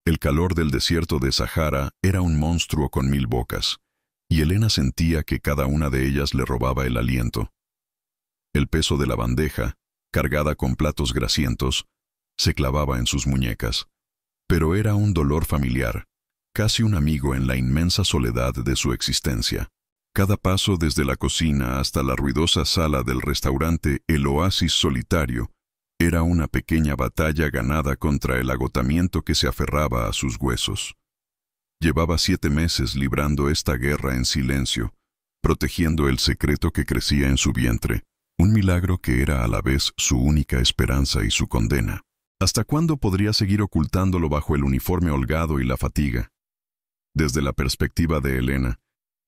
El calor del desierto de Sahara era un monstruo con 1000 bocas, y Elena sentía que cada una de ellas le robaba el aliento. El peso de la bandeja, cargada con platos grasientos, se clavaba en sus muñecas, pero era un dolor familiar, casi un amigo en la inmensa soledad de su existencia. Cada paso desde la cocina hasta la ruidosa sala del restaurante El Oasis Solitario era una pequeña batalla ganada contra el agotamiento que se aferraba a sus huesos. Llevaba 7 meses librando esta guerra en silencio, protegiendo el secreto que crecía en su vientre, un milagro que era a la vez su única esperanza y su condena. ¿Hasta cuándo podría seguir ocultándolo bajo el uniforme holgado y la fatiga? Desde la perspectiva de Elena,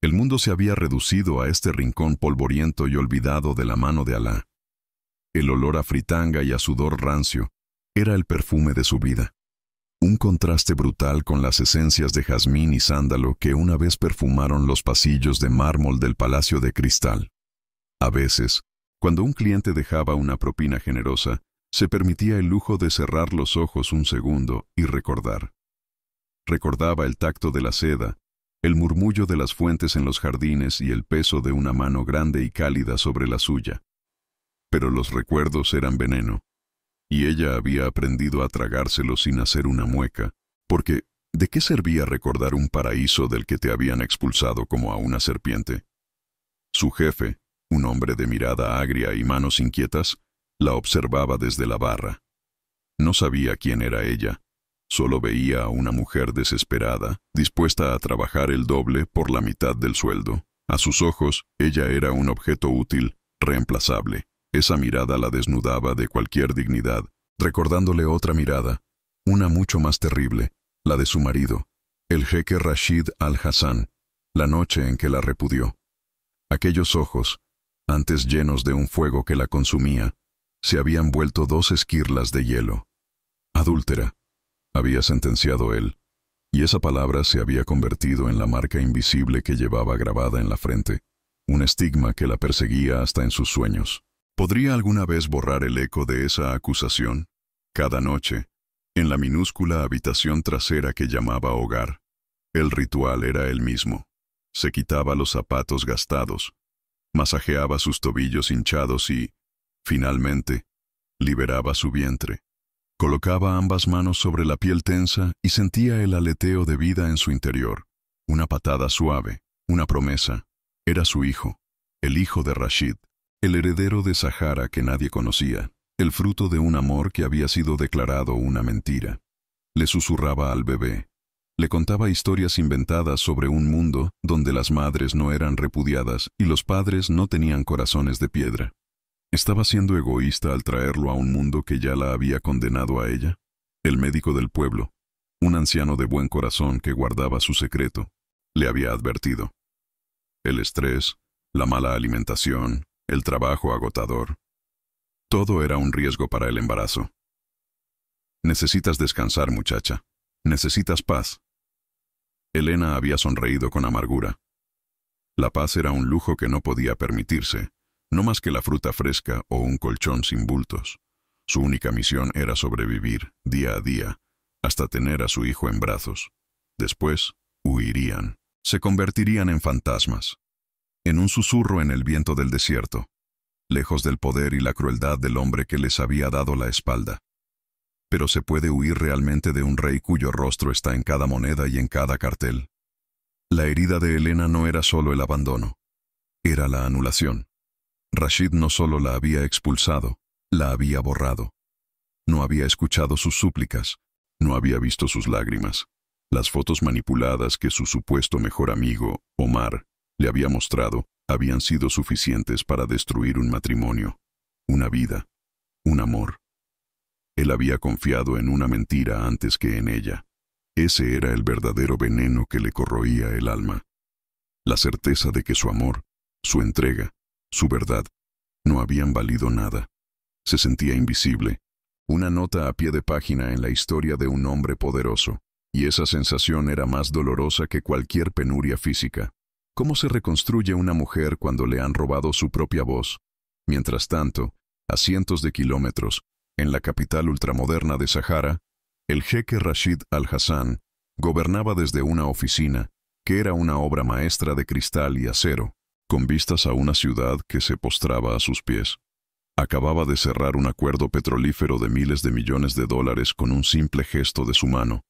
el mundo se había reducido a este rincón polvoriento y olvidado de la mano de Alá. El olor a fritanga y a sudor rancio era el perfume de su vida. Un contraste brutal con las esencias de jazmín y sándalo que una vez perfumaron los pasillos de mármol del Palacio de Cristal. A veces, cuando un cliente dejaba una propina generosa, se permitía el lujo de cerrar los ojos un segundo y recordar. Recordaba el tacto de la seda, el murmullo de las fuentes en los jardines y el peso de una mano grande y cálida sobre la suya. Pero los recuerdos eran veneno, y ella había aprendido a tragárselos sin hacer una mueca, porque ¿de qué servía recordar un paraíso del que te habían expulsado como a una serpiente? Su jefe, un hombre de mirada agria y manos inquietas, la observaba desde la barra. No sabía quién era ella, solo veía a una mujer desesperada, dispuesta a trabajar el doble por la mitad del sueldo. A sus ojos, ella era un objeto útil, reemplazable. Esa mirada la desnudaba de cualquier dignidad, recordándole otra mirada, una mucho más terrible, la de su marido, el jeque Rashid al-Hassan, la noche en que la repudió. Aquellos ojos, antes llenos de un fuego que la consumía, se habían vuelto 2 esquirlas de hielo. Adúltera, había sentenciado él, y esa palabra se había convertido en la marca invisible que llevaba grabada en la frente, un estigma que la perseguía hasta en sus sueños. ¿Podría alguna vez borrar el eco de esa acusación? Cada noche, en la minúscula habitación trasera que llamaba hogar, el ritual era el mismo. Se quitaba los zapatos gastados, masajeaba sus tobillos hinchados y, finalmente, liberaba su vientre. Colocaba ambas manos sobre la piel tensa y sentía el aleteo de vida en su interior. Una patada suave, una promesa. Era su hijo, el hijo de Rashid. El heredero de Sahara que nadie conocía, el fruto de un amor que había sido declarado una mentira. Le susurraba al bebé. Le contaba historias inventadas sobre un mundo donde las madres no eran repudiadas y los padres no tenían corazones de piedra. ¿Estaba siendo egoísta al traerlo a un mundo que ya la había condenado a ella? El médico del pueblo, un anciano de buen corazón que guardaba su secreto, le había advertido. El estrés, la mala alimentación, el trabajo agotador. Todo era un riesgo para el embarazo. Necesitas descansar, muchacha. Necesitas paz. Elena había sonreído con amargura. La paz era un lujo que no podía permitirse, no más que la fruta fresca o un colchón sin bultos. Su única misión era sobrevivir, día a día, hasta tener a su hijo en brazos. Después, huirían. Se convertirían en fantasmas. En un susurro en el viento del desierto, lejos del poder y la crueldad del hombre que les había dado la espalda. Pero ¿se puede huir realmente de un rey cuyo rostro está en cada moneda y en cada cartel? La herida de Elena no era solo el abandono, era la anulación. Rashid no solo la había expulsado, la había borrado. No había escuchado sus súplicas, no había visto sus lágrimas. Las fotos manipuladas que su supuesto mejor amigo, Omar, le había mostrado, habían sido suficientes para destruir un matrimonio, una vida, un amor. Él había confiado en una mentira antes que en ella. Ese era el verdadero veneno que le corroía el alma. La certeza de que su amor, su entrega, su verdad, no habían valido nada. Se sentía invisible, una nota a pie de página en la historia de un hombre poderoso, y esa sensación era más dolorosa que cualquier penuria física. ¿Cómo se reconstruye una mujer cuando le han robado su propia voz? Mientras tanto, a cientos de kilómetros, en la capital ultramoderna de Sahara, El jeque Rashid Al-Hassan gobernaba desde una oficina que era una obra maestra de cristal y acero, con vistas a una ciudad que se postraba a sus pies. Acababa de cerrar un acuerdo petrolífero de miles de millones de dólares con un simple gesto de su mano.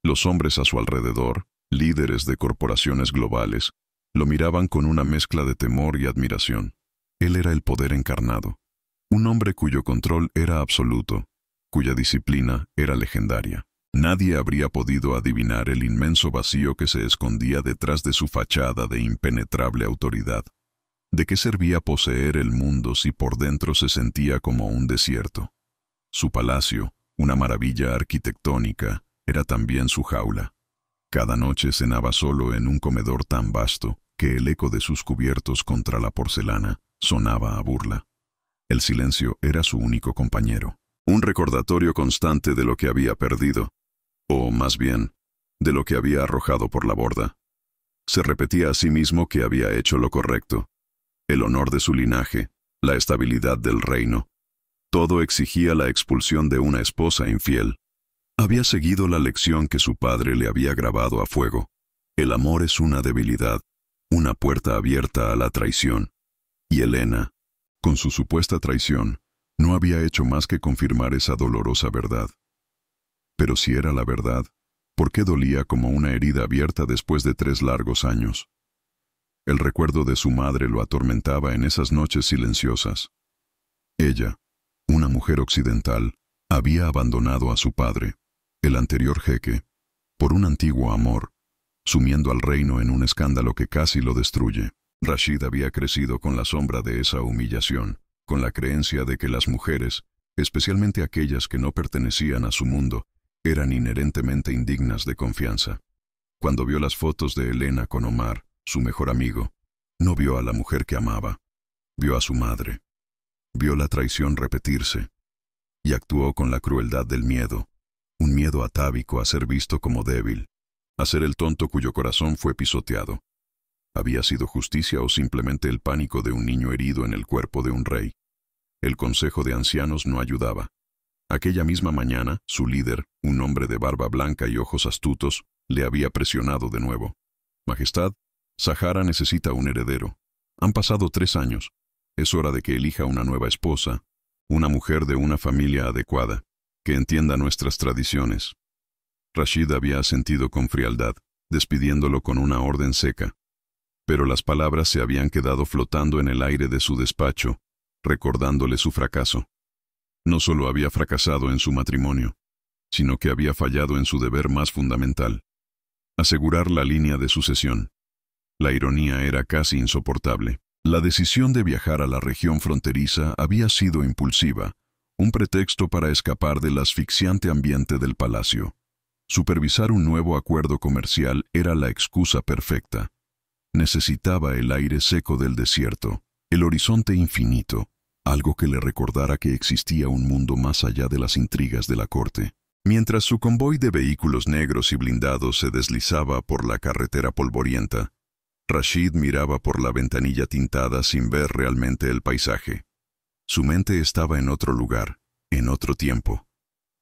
Los hombres a su alrededor, líderes de corporaciones globales, lo miraban con una mezcla de temor y admiración. Él era el poder encarnado, un hombre cuyo control era absoluto, cuya disciplina era legendaria. Nadie habría podido adivinar el inmenso vacío que se escondía detrás de su fachada de impenetrable autoridad. ¿De qué servía poseer el mundo si por dentro se sentía como un desierto? Su palacio, una maravilla arquitectónica, era también su jaula. Cada noche cenaba solo en un comedor tan vasto que el eco de sus cubiertos contra la porcelana sonaba a burla. El silencio era su único compañero, un recordatorio constante de lo que había perdido, o más bien, de lo que había arrojado por la borda. Se repetía a sí mismo que había hecho lo correcto. El honor de su linaje, la estabilidad del reino, todo exigía la expulsión de una esposa infiel. Había seguido la lección que su padre le había grabado a fuego. El amor es una debilidad, una puerta abierta a la traición. Y Elena, con su supuesta traición, no había hecho más que confirmar esa dolorosa verdad. Pero si era la verdad, ¿por qué dolía como una herida abierta después de 3 largos años? El recuerdo de su madre lo atormentaba en esas noches silenciosas. Ella, una mujer occidental, había abandonado a su padre, el anterior jeque, por un antiguo amor, sumiendo al reino en un escándalo que casi lo destruye. Rashid había crecido con la sombra de esa humillación, con la creencia de que las mujeres, especialmente aquellas que no pertenecían a su mundo, eran inherentemente indignas de confianza. Cuando vio las fotos de Elena con Omar, su mejor amigo, no vio a la mujer que amaba, vio a su madre. Vio la traición repetirse, y actuó con la crueldad del miedo, un miedo atávico a ser visto como débil, a ser el tonto cuyo corazón fue pisoteado. ¿Había sido justicia o simplemente el pánico de un niño herido en el cuerpo de un rey? El consejo de ancianos no ayudaba. Aquella misma mañana, su líder, un hombre de barba blanca y ojos astutos, le había presionado de nuevo. «Majestad, Sahara necesita un heredero. Han pasado 3 años. Es hora de que elija una nueva esposa, una mujer de una familia adecuada, que entienda nuestras tradiciones». Rashid había asentido con frialdad, despidiéndolo con una orden seca. Pero las palabras se habían quedado flotando en el aire de su despacho, recordándole su fracaso. No solo había fracasado en su matrimonio, sino que había fallado en su deber más fundamental: asegurar la línea de sucesión. La ironía era casi insoportable. La decisión de viajar a la región fronteriza había sido impulsiva, un pretexto para escapar del asfixiante ambiente del palacio. Supervisar un nuevo acuerdo comercial era la excusa perfecta. Necesitaba el aire seco del desierto, el horizonte infinito, algo que le recordara que existía un mundo más allá de las intrigas de la corte. Mientras su convoy de vehículos negros y blindados se deslizaba por la carretera polvorienta, Rashid miraba por la ventanilla tintada sin ver realmente el paisaje. Su mente estaba en otro lugar, en otro tiempo,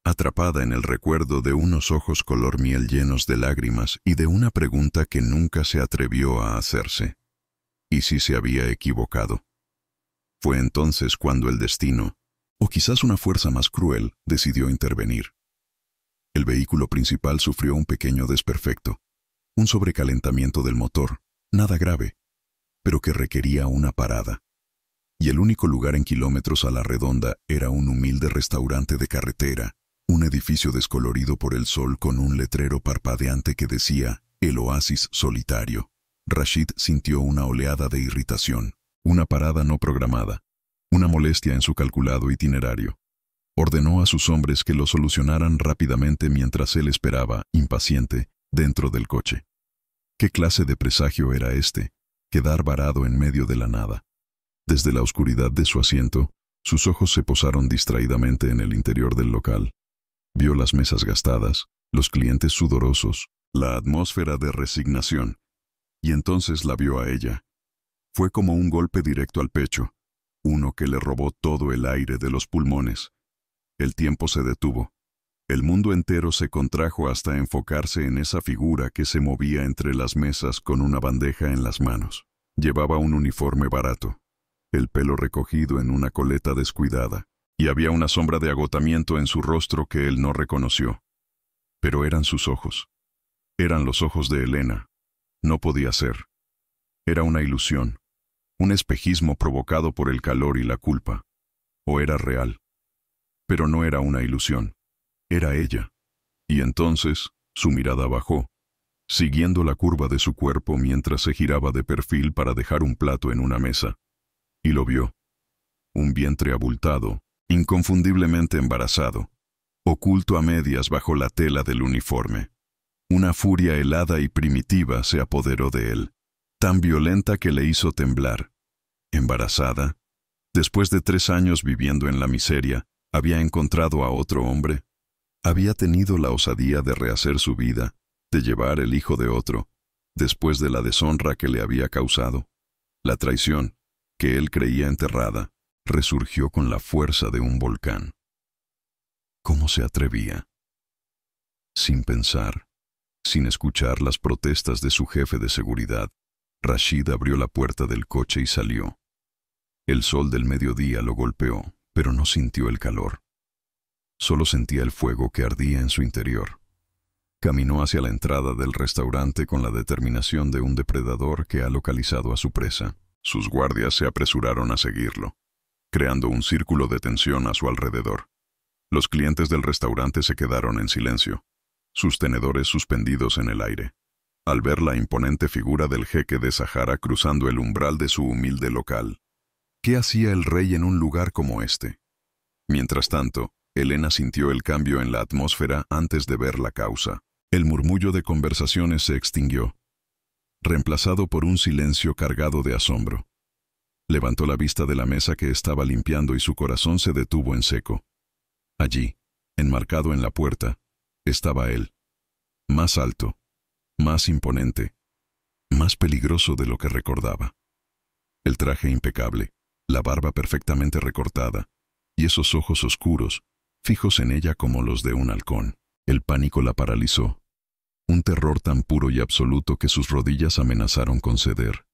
atrapada en el recuerdo de unos ojos color miel llenos de lágrimas y de una pregunta que nunca se atrevió a hacerse. ¿Y si se había equivocado? Fue entonces cuando el destino, o quizás una fuerza más cruel, decidió intervenir. El vehículo principal sufrió un pequeño desperfecto, un sobrecalentamiento del motor, nada grave, pero que requería una parada. Y el único lugar en kilómetros a la redonda era un humilde restaurante de carretera, un edificio descolorido por el sol con un letrero parpadeante que decía «El oasis solitario». Rashid sintió una oleada de irritación, una parada no programada, una molestia en su calculado itinerario. Ordenó a sus hombres que lo solucionaran rápidamente mientras él esperaba, impaciente, dentro del coche. ¿Qué clase de presagio era este? Quedar varado en medio de la nada. Desde la oscuridad de su asiento, sus ojos se posaron distraídamente en el interior del local. Vio las mesas gastadas, los clientes sudorosos, la atmósfera de resignación. Y entonces la vio a ella. Fue como un golpe directo al pecho, uno que le robó todo el aire de los pulmones. El tiempo se detuvo. El mundo entero se contrajo hasta enfocarse en esa figura que se movía entre las mesas con una bandeja en las manos. Llevaba un uniforme barato, el pelo recogido en una coleta descuidada, y había una sombra de agotamiento en su rostro que él no reconoció. Pero eran sus ojos. Eran los ojos de Elena. No podía ser. Era una ilusión, un espejismo provocado por el calor y la culpa. O era real. Pero no era una ilusión. Era ella. Y entonces, su mirada bajó, siguiendo la curva de su cuerpo mientras se giraba de perfil para dejar un plato en una mesa. Y lo vio. Un vientre abultado, inconfundiblemente embarazado, oculto a medias bajo la tela del uniforme. Una furia helada y primitiva se apoderó de él, tan violenta que le hizo temblar. Embarazada, después de 3 años viviendo en la miseria, había encontrado a otro hombre. Había tenido la osadía de rehacer su vida, de llevar el hijo de otro, después de la deshonra que le había causado. La traición, que él creía enterrada, resurgió con la fuerza de un volcán. ¿Cómo se atrevía? Sin pensar, sin escuchar las protestas de su jefe de seguridad, Rashid abrió la puerta del coche y salió. El sol del mediodía lo golpeó, pero no sintió el calor. Solo sentía el fuego que ardía en su interior. Caminó hacia la entrada del restaurante con la determinación de un depredador que ha localizado a su presa. Sus guardias se apresuraron a seguirlo, creando un círculo de tensión a su alrededor. Los clientes del restaurante se quedaron en silencio, sus tenedores suspendidos en el aire, al ver la imponente figura del jeque de Sahara cruzando el umbral de su humilde local. ¿Qué hacía el rey en un lugar como este? Mientras tanto, Elena sintió el cambio en la atmósfera antes de ver la causa. El murmullo de conversaciones se extinguió, reemplazado por un silencio cargado de asombro. Levantó la vista de la mesa que estaba limpiando y su corazón se detuvo en seco. Allí, enmarcado en la puerta, estaba él, más alto, más imponente, más peligroso de lo que recordaba. El traje impecable, la barba perfectamente recortada, y esos ojos oscuros, fijos en ella como los de un halcón. El pánico la paralizó. Un terror tan puro y absoluto que sus rodillas amenazaron con ceder.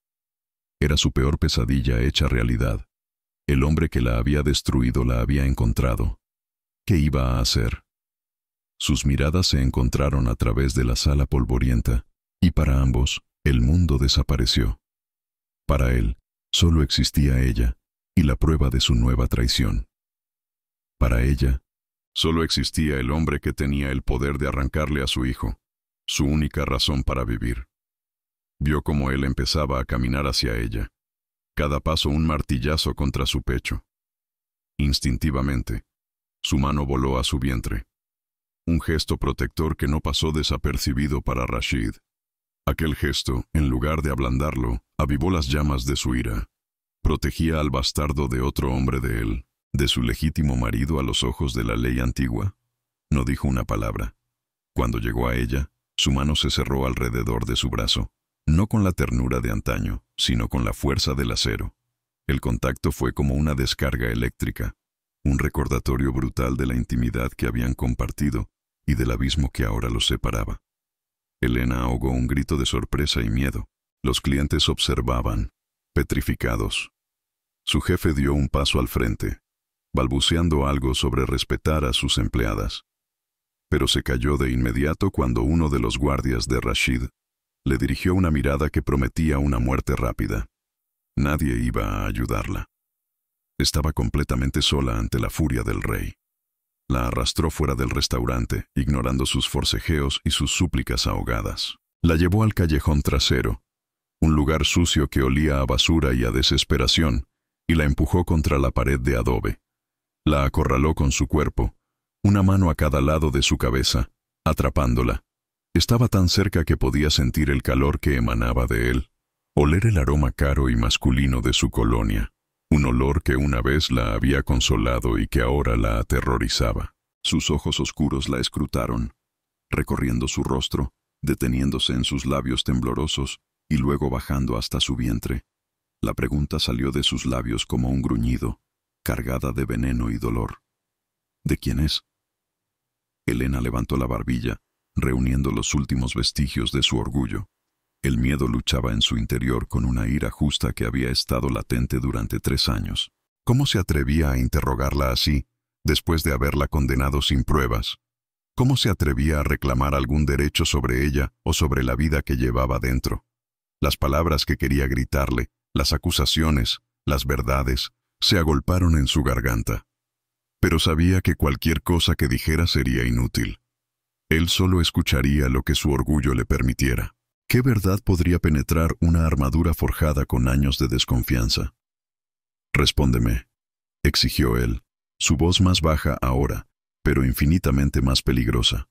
Era su peor pesadilla hecha realidad. El hombre que la había destruido la había encontrado. ¿Qué iba a hacer? Sus miradas se encontraron a través de la sala polvorienta, y para ambos, el mundo desapareció. Para él, solo existía ella, y la prueba de su nueva traición. Para ella, solo existía el hombre que tenía el poder de arrancarle a su hijo, su única razón para vivir. Vio cómo él empezaba a caminar hacia ella, cada paso un martillazo contra su pecho. Instintivamente, su mano voló a su vientre. Un gesto protector que no pasó desapercibido para Rashid. Aquel gesto, en lugar de ablandarlo, avivó las llamas de su ira. Protegía al bastardo de otro hombre de él, de su legítimo marido a los ojos de la ley antigua. No dijo una palabra. Cuando llegó a ella, su mano se cerró alrededor de su brazo, no con la ternura de antaño, sino con la fuerza del acero. El contacto fue como una descarga eléctrica, un recordatorio brutal de la intimidad que habían compartido y del abismo que ahora los separaba. Elena ahogó un grito de sorpresa y miedo. Los clientes observaban, petrificados. Su jefe dio un paso al frente, balbuceando algo sobre respetar a sus empleadas. Pero se calló de inmediato cuando uno de los guardias de Rashid le dirigió una mirada que prometía una muerte rápida. Nadie iba a ayudarla. Estaba completamente sola ante la furia del rey. La arrastró fuera del restaurante, ignorando sus forcejeos y sus súplicas ahogadas. La llevó al callejón trasero, un lugar sucio que olía a basura y a desesperación, y la empujó contra la pared de adobe. La acorraló con su cuerpo, una mano a cada lado de su cabeza, atrapándola. Estaba tan cerca que podía sentir el calor que emanaba de él, oler el aroma caro y masculino de su colonia, un olor que una vez la había consolado y que ahora la aterrorizaba. Sus ojos oscuros la escrutaron, recorriendo su rostro, deteniéndose en sus labios temblorosos y luego bajando hasta su vientre. La pregunta salió de sus labios como un gruñido, cargada de veneno y dolor. ¿De quién es? Elena levantó la barbilla, reuniendo los últimos vestigios de su orgullo. El miedo luchaba en su interior con una ira justa que había estado latente durante 3 años. ¿Cómo se atrevía a interrogarla así, después de haberla condenado sin pruebas? ¿Cómo se atrevía a reclamar algún derecho sobre ella o sobre la vida que llevaba dentro? Las palabras que quería gritarle, las acusaciones, las verdades, se agolparon en su garganta. Pero sabía que cualquier cosa que dijera sería inútil. Él solo escucharía lo que su orgullo le permitiera. ¿Qué verdad podría penetrar una armadura forjada con años de desconfianza? «Respóndeme», exigió él, su voz más baja ahora, pero infinitamente más peligrosa.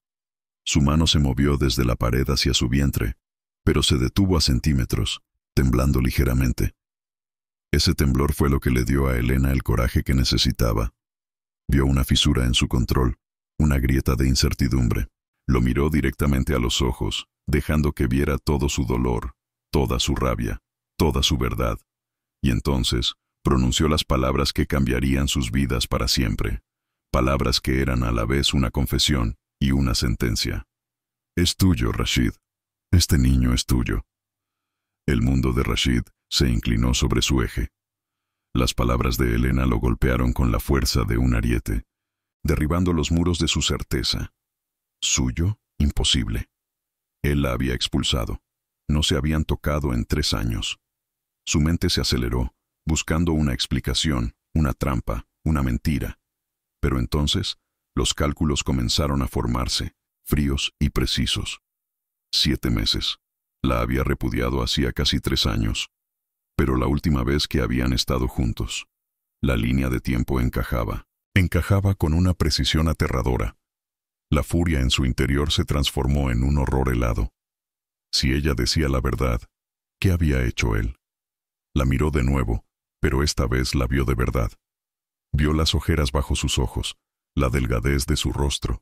Su mano se movió desde la pared hacia su vientre, pero se detuvo a centímetros, temblando ligeramente. Ese temblor fue lo que le dio a Elena el coraje que necesitaba. Vio una fisura en su control, una grieta de incertidumbre. Lo miró directamente a los ojos, dejando que viera todo su dolor, toda su rabia, toda su verdad. Y entonces pronunció las palabras que cambiarían sus vidas para siempre. Palabras que eran a la vez una confesión y una sentencia. «Es tuyo, Rashid. Este niño es tuyo». El mundo de Rashid se inclinó sobre su eje. Las palabras de Elena lo golpearon con la fuerza de un ariete, derribando los muros de su certeza. ¿Suyo? Imposible. Él la había expulsado. No se habían tocado en 3 años. Su mente se aceleró, buscando una explicación, una trampa, una mentira. Pero entonces, los cálculos comenzaron a formarse, fríos y precisos. 7 meses. La había repudiado hacía casi 3 años. Pero la última vez que habían estado juntos. La línea de tiempo encajaba. Encajaba con una precisión aterradora. La furia en su interior se transformó en un horror helado. Si ella decía la verdad, ¿qué había hecho él? La miró de nuevo, pero esta vez la vio de verdad. Vio las ojeras bajo sus ojos, la delgadez de su rostro,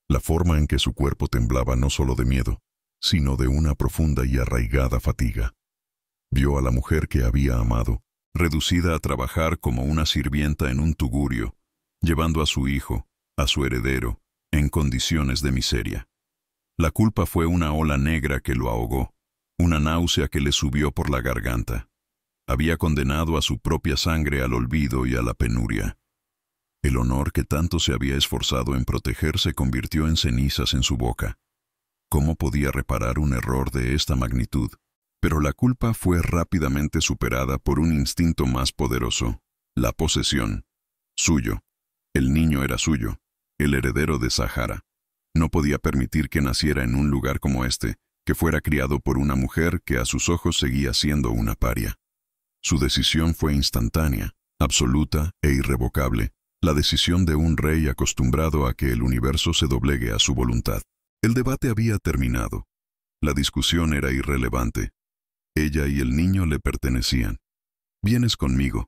la forma en que su cuerpo temblaba no solo de miedo, sino de una profunda y arraigada fatiga. Vio a la mujer que había amado, reducida a trabajar como una sirvienta en un tugurio, llevando a su hijo, a su heredero, en condiciones de miseria. La culpa fue una ola negra que lo ahogó, una náusea que le subió por la garganta. Había condenado a su propia sangre al olvido y a la penuria. El honor que tanto se había esforzado en proteger se convirtió en cenizas en su boca. ¿Cómo podía reparar un error de esta magnitud? Pero la culpa fue rápidamente superada por un instinto más poderoso, la posesión. Suyo. El niño era suyo, el heredero de Sahara. No podía permitir que naciera en un lugar como este, que fuera criado por una mujer que a sus ojos seguía siendo una paria. Su decisión fue instantánea, absoluta e irrevocable, la decisión de un rey acostumbrado a que el universo se doblegue a su voluntad. El debate había terminado. La discusión era irrelevante. Ella y el niño le pertenecían. «Vienes conmigo»,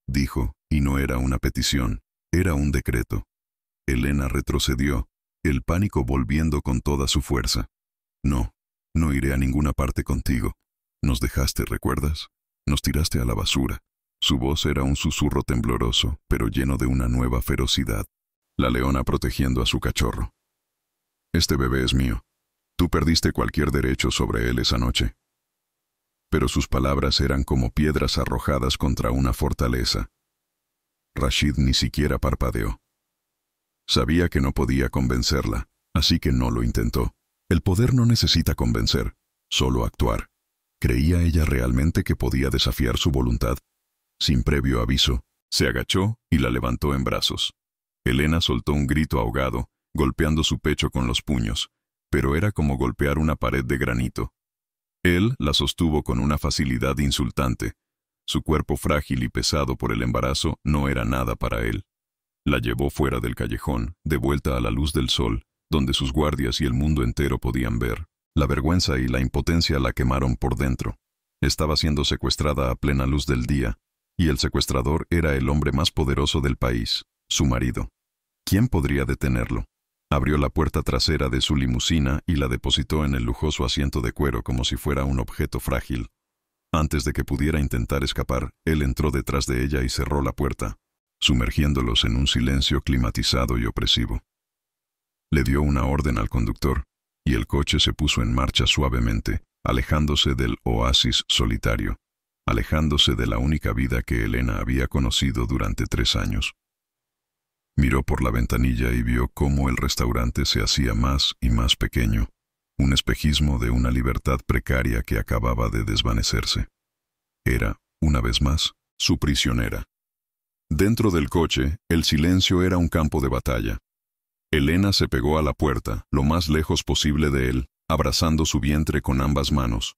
dijo, y no era una petición, era un decreto. Elena retrocedió, el pánico volviendo con toda su fuerza. «No, no iré a ninguna parte contigo. Nos dejaste, ¿recuerdas? Nos tiraste a la basura». Su voz era un susurro tembloroso, pero lleno de una nueva ferocidad. La leona protegiendo a su cachorro. «Este bebé es mío. Tú perdiste cualquier derecho sobre él esa noche». Pero sus palabras eran como piedras arrojadas contra una fortaleza. Rashid ni siquiera parpadeó. Sabía que no podía convencerla, así que no lo intentó. El poder no necesita convencer, solo actuar. ¿Creía ella realmente que podía desafiar su voluntad? Sin previo aviso, se agachó y la levantó en brazos. Elena soltó un grito ahogado, golpeando su pecho con los puños, pero era como golpear una pared de granito. Él la sostuvo con una facilidad insultante. Su cuerpo frágil y pesado por el embarazo no era nada para él. La llevó fuera del callejón, de vuelta a la luz del sol, donde sus guardias y el mundo entero podían ver. La vergüenza y la impotencia la quemaron por dentro. Estaba siendo secuestrada a plena luz del día, y el secuestrador era el hombre más poderoso del país, su marido. ¿Quién podría detenerlo? Abrió la puerta trasera de su limusina y la depositó en el lujoso asiento de cuero como si fuera un objeto frágil. Antes de que pudiera intentar escapar, él entró detrás de ella y cerró la puerta, sumergiéndolos en un silencio climatizado y opresivo. Le dio una orden al conductor, y el coche se puso en marcha suavemente, alejándose del oasis solitario, alejándose de la única vida que Elena había conocido durante 3 años. Miró por la ventanilla y vio cómo el restaurante se hacía más y más pequeño, un espejismo de una libertad precaria que acababa de desvanecerse. Era, una vez más, su prisionera. Dentro del coche, el silencio era un campo de batalla. Elena se pegó a la puerta, lo más lejos posible de él, abrazando su vientre con ambas manos.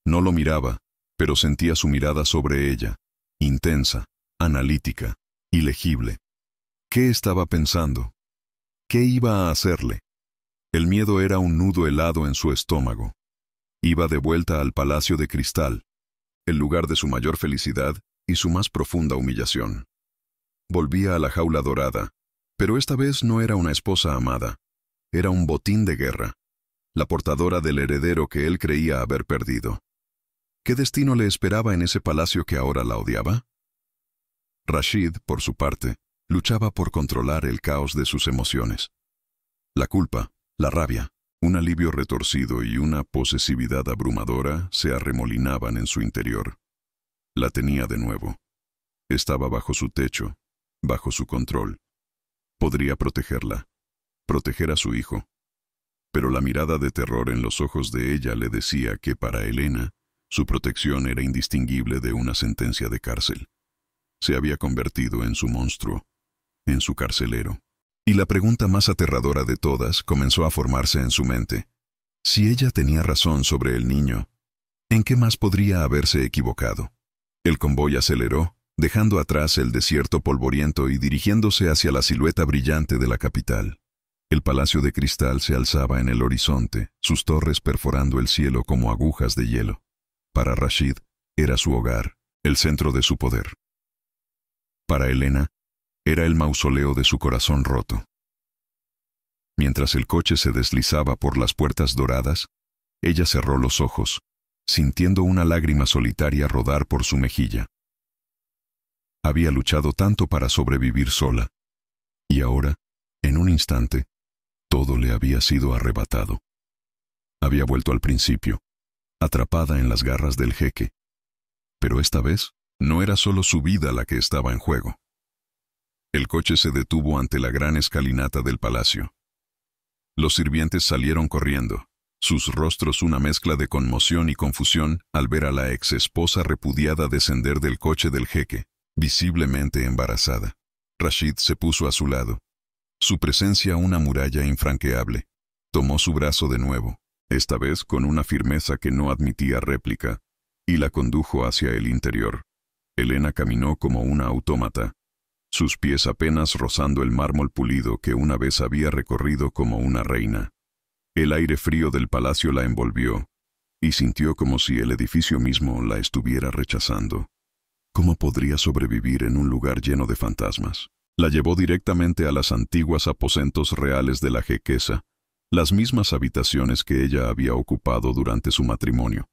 No lo miraba, pero sentía su mirada sobre ella, intensa, analítica, ilegible. ¿Qué estaba pensando? ¿Qué iba a hacerle? El miedo era un nudo helado en su estómago. Iba de vuelta al palacio de cristal, el lugar de su mayor felicidad y su más profunda humillación. Volvía a la jaula dorada, pero esta vez no era una esposa amada. Era un botín de guerra, la portadora del heredero que él creía haber perdido. ¿Qué destino le esperaba en ese palacio que ahora la odiaba? Rashid, por su parte, luchaba por controlar el caos de sus emociones. La culpa, la rabia, un alivio retorcido y una posesividad abrumadora se arremolinaban en su interior. La tenía de nuevo. Estaba bajo su techo, bajo su control. Podría protegerla, proteger a su hijo. Pero la mirada de terror en los ojos de ella le decía que para Elena, su protección era indistinguible de una sentencia de cárcel. Se había convertido en su monstruo, en su carcelero. Y la pregunta más aterradora de todas comenzó a formarse en su mente. Si ella tenía razón sobre el niño, ¿en qué más podría haberse equivocado? El convoy aceleró, dejando atrás el desierto polvoriento y dirigiéndose hacia la silueta brillante de la capital. El palacio de cristal se alzaba en el horizonte, sus torres perforando el cielo como agujas de hielo. Para Rashid, era su hogar, el centro de su poder. Para Elena, era el mausoleo de su corazón roto. Mientras el coche se deslizaba por las puertas doradas, ella cerró los ojos, sintiendo una lágrima solitaria rodar por su mejilla. Había luchado tanto para sobrevivir sola, y ahora, en un instante, todo le había sido arrebatado. Había vuelto al principio, atrapada en las garras del jeque. Pero esta vez, no era solo su vida la que estaba en juego. El coche se detuvo ante la gran escalinata del palacio. Los sirvientes salieron corriendo, sus rostros una mezcla de conmoción y confusión al ver a la ex esposa repudiada descender del coche del jeque, visiblemente embarazada. Rashid se puso a su lado. Su presencia una muralla infranqueable. Tomó su brazo de nuevo, esta vez con una firmeza que no admitía réplica, y la condujo hacia el interior. Elena caminó como una autómata, sus pies apenas rozando el mármol pulido que una vez había recorrido como una reina. El aire frío del palacio la envolvió, y sintió como si el edificio mismo la estuviera rechazando. ¿Cómo podría sobrevivir en un lugar lleno de fantasmas? La llevó directamente a las antiguas aposentos reales de la jequesa, las mismas habitaciones que ella había ocupado durante su matrimonio.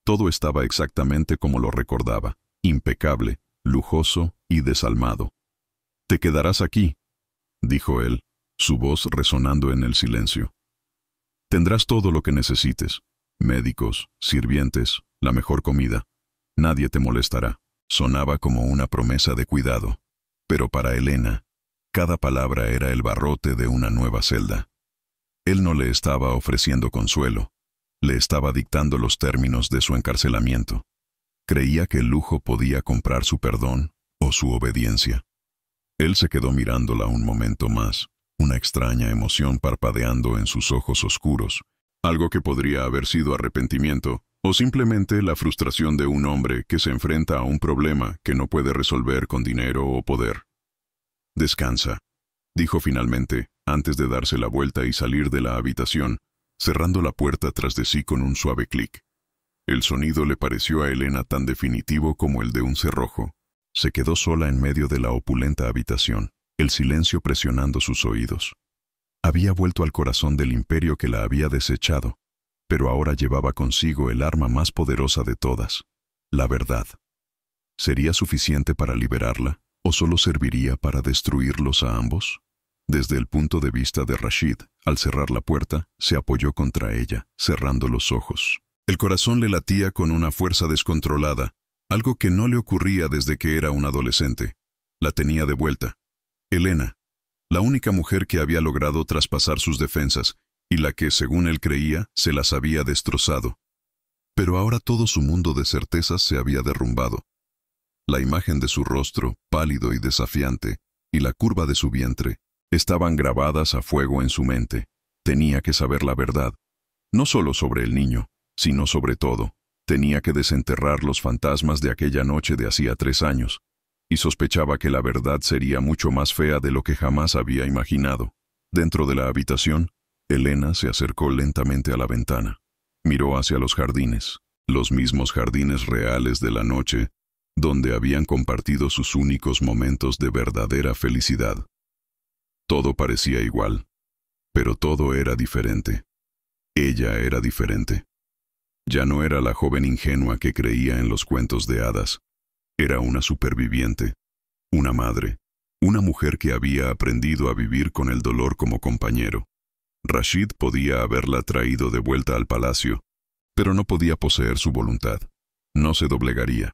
Todo estaba exactamente como lo recordaba, impecable, lujoso y desalmado. «Te quedarás aquí», dijo él, su voz resonando en el silencio. «Tendrás todo lo que necesites, médicos, sirvientes, la mejor comida. Nadie te molestará». Sonaba como una promesa de cuidado, pero para Elena, cada palabra era el barrote de una nueva celda. Él no le estaba ofreciendo consuelo, le estaba dictando los términos de su encarcelamiento. Creía que el lujo podía comprar su perdón o su obediencia. Él se quedó mirándola un momento más, una extraña emoción parpadeando en sus ojos oscuros, algo que podría haber sido arrepentimiento o simplemente la frustración de un hombre que se enfrenta a un problema que no puede resolver con dinero o poder. «Descansa», dijo finalmente, antes de darse la vuelta y salir de la habitación, cerrando la puerta tras de sí con un suave clic. El sonido le pareció a Elena tan definitivo como el de un cerrojo. Se quedó sola en medio de la opulenta habitación, el silencio presionando sus oídos. Había vuelto al corazón del imperio que la había desechado, pero ahora llevaba consigo el arma más poderosa de todas, la verdad. ¿Sería suficiente para liberarla, o solo serviría para destruirlos a ambos? Desde el punto de vista de Rashid, al cerrar la puerta, se apoyó contra ella, cerrando los ojos. El corazón le latía con una fuerza descontrolada, algo que no le ocurría desde que era un adolescente. La tenía de vuelta. Elena, la única mujer que había logrado traspasar sus defensas, y la que, según él creía, se las había destrozado. Pero ahora todo su mundo de certezas se había derrumbado. La imagen de su rostro, pálido y desafiante, y la curva de su vientre, estaban grabadas a fuego en su mente. Tenía que saber la verdad, no solo sobre el niño, sino sobre todo. Tenía que desenterrar los fantasmas de aquella noche de hacía 3 años, y sospechaba que la verdad sería mucho más fea de lo que jamás había imaginado. Dentro de la habitación, Elena se acercó lentamente a la ventana. Miró hacia los jardines, los mismos jardines reales de la noche, donde habían compartido sus únicos momentos de verdadera felicidad. Todo parecía igual, pero todo era diferente. Ella era diferente. Ya no era la joven ingenua que creía en los cuentos de hadas. Era una superviviente, una madre, una mujer que había aprendido a vivir con el dolor como compañero. Rashid podía haberla traído de vuelta al palacio, pero no podía poseer su voluntad. No se doblegaría.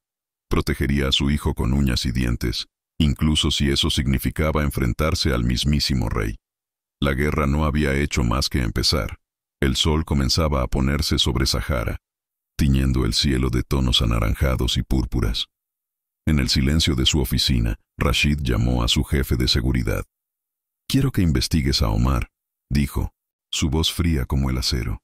Protegería a su hijo con uñas y dientes, incluso si eso significaba enfrentarse al mismísimo rey. La guerra no había hecho más que empezar. El sol comenzaba a ponerse sobre Sahara, tiñendo el cielo de tonos anaranjados y púrpuras. En el silencio de su oficina, Rashid llamó a su jefe de seguridad. «Quiero que investigues a Omar», dijo, su voz fría como el acero.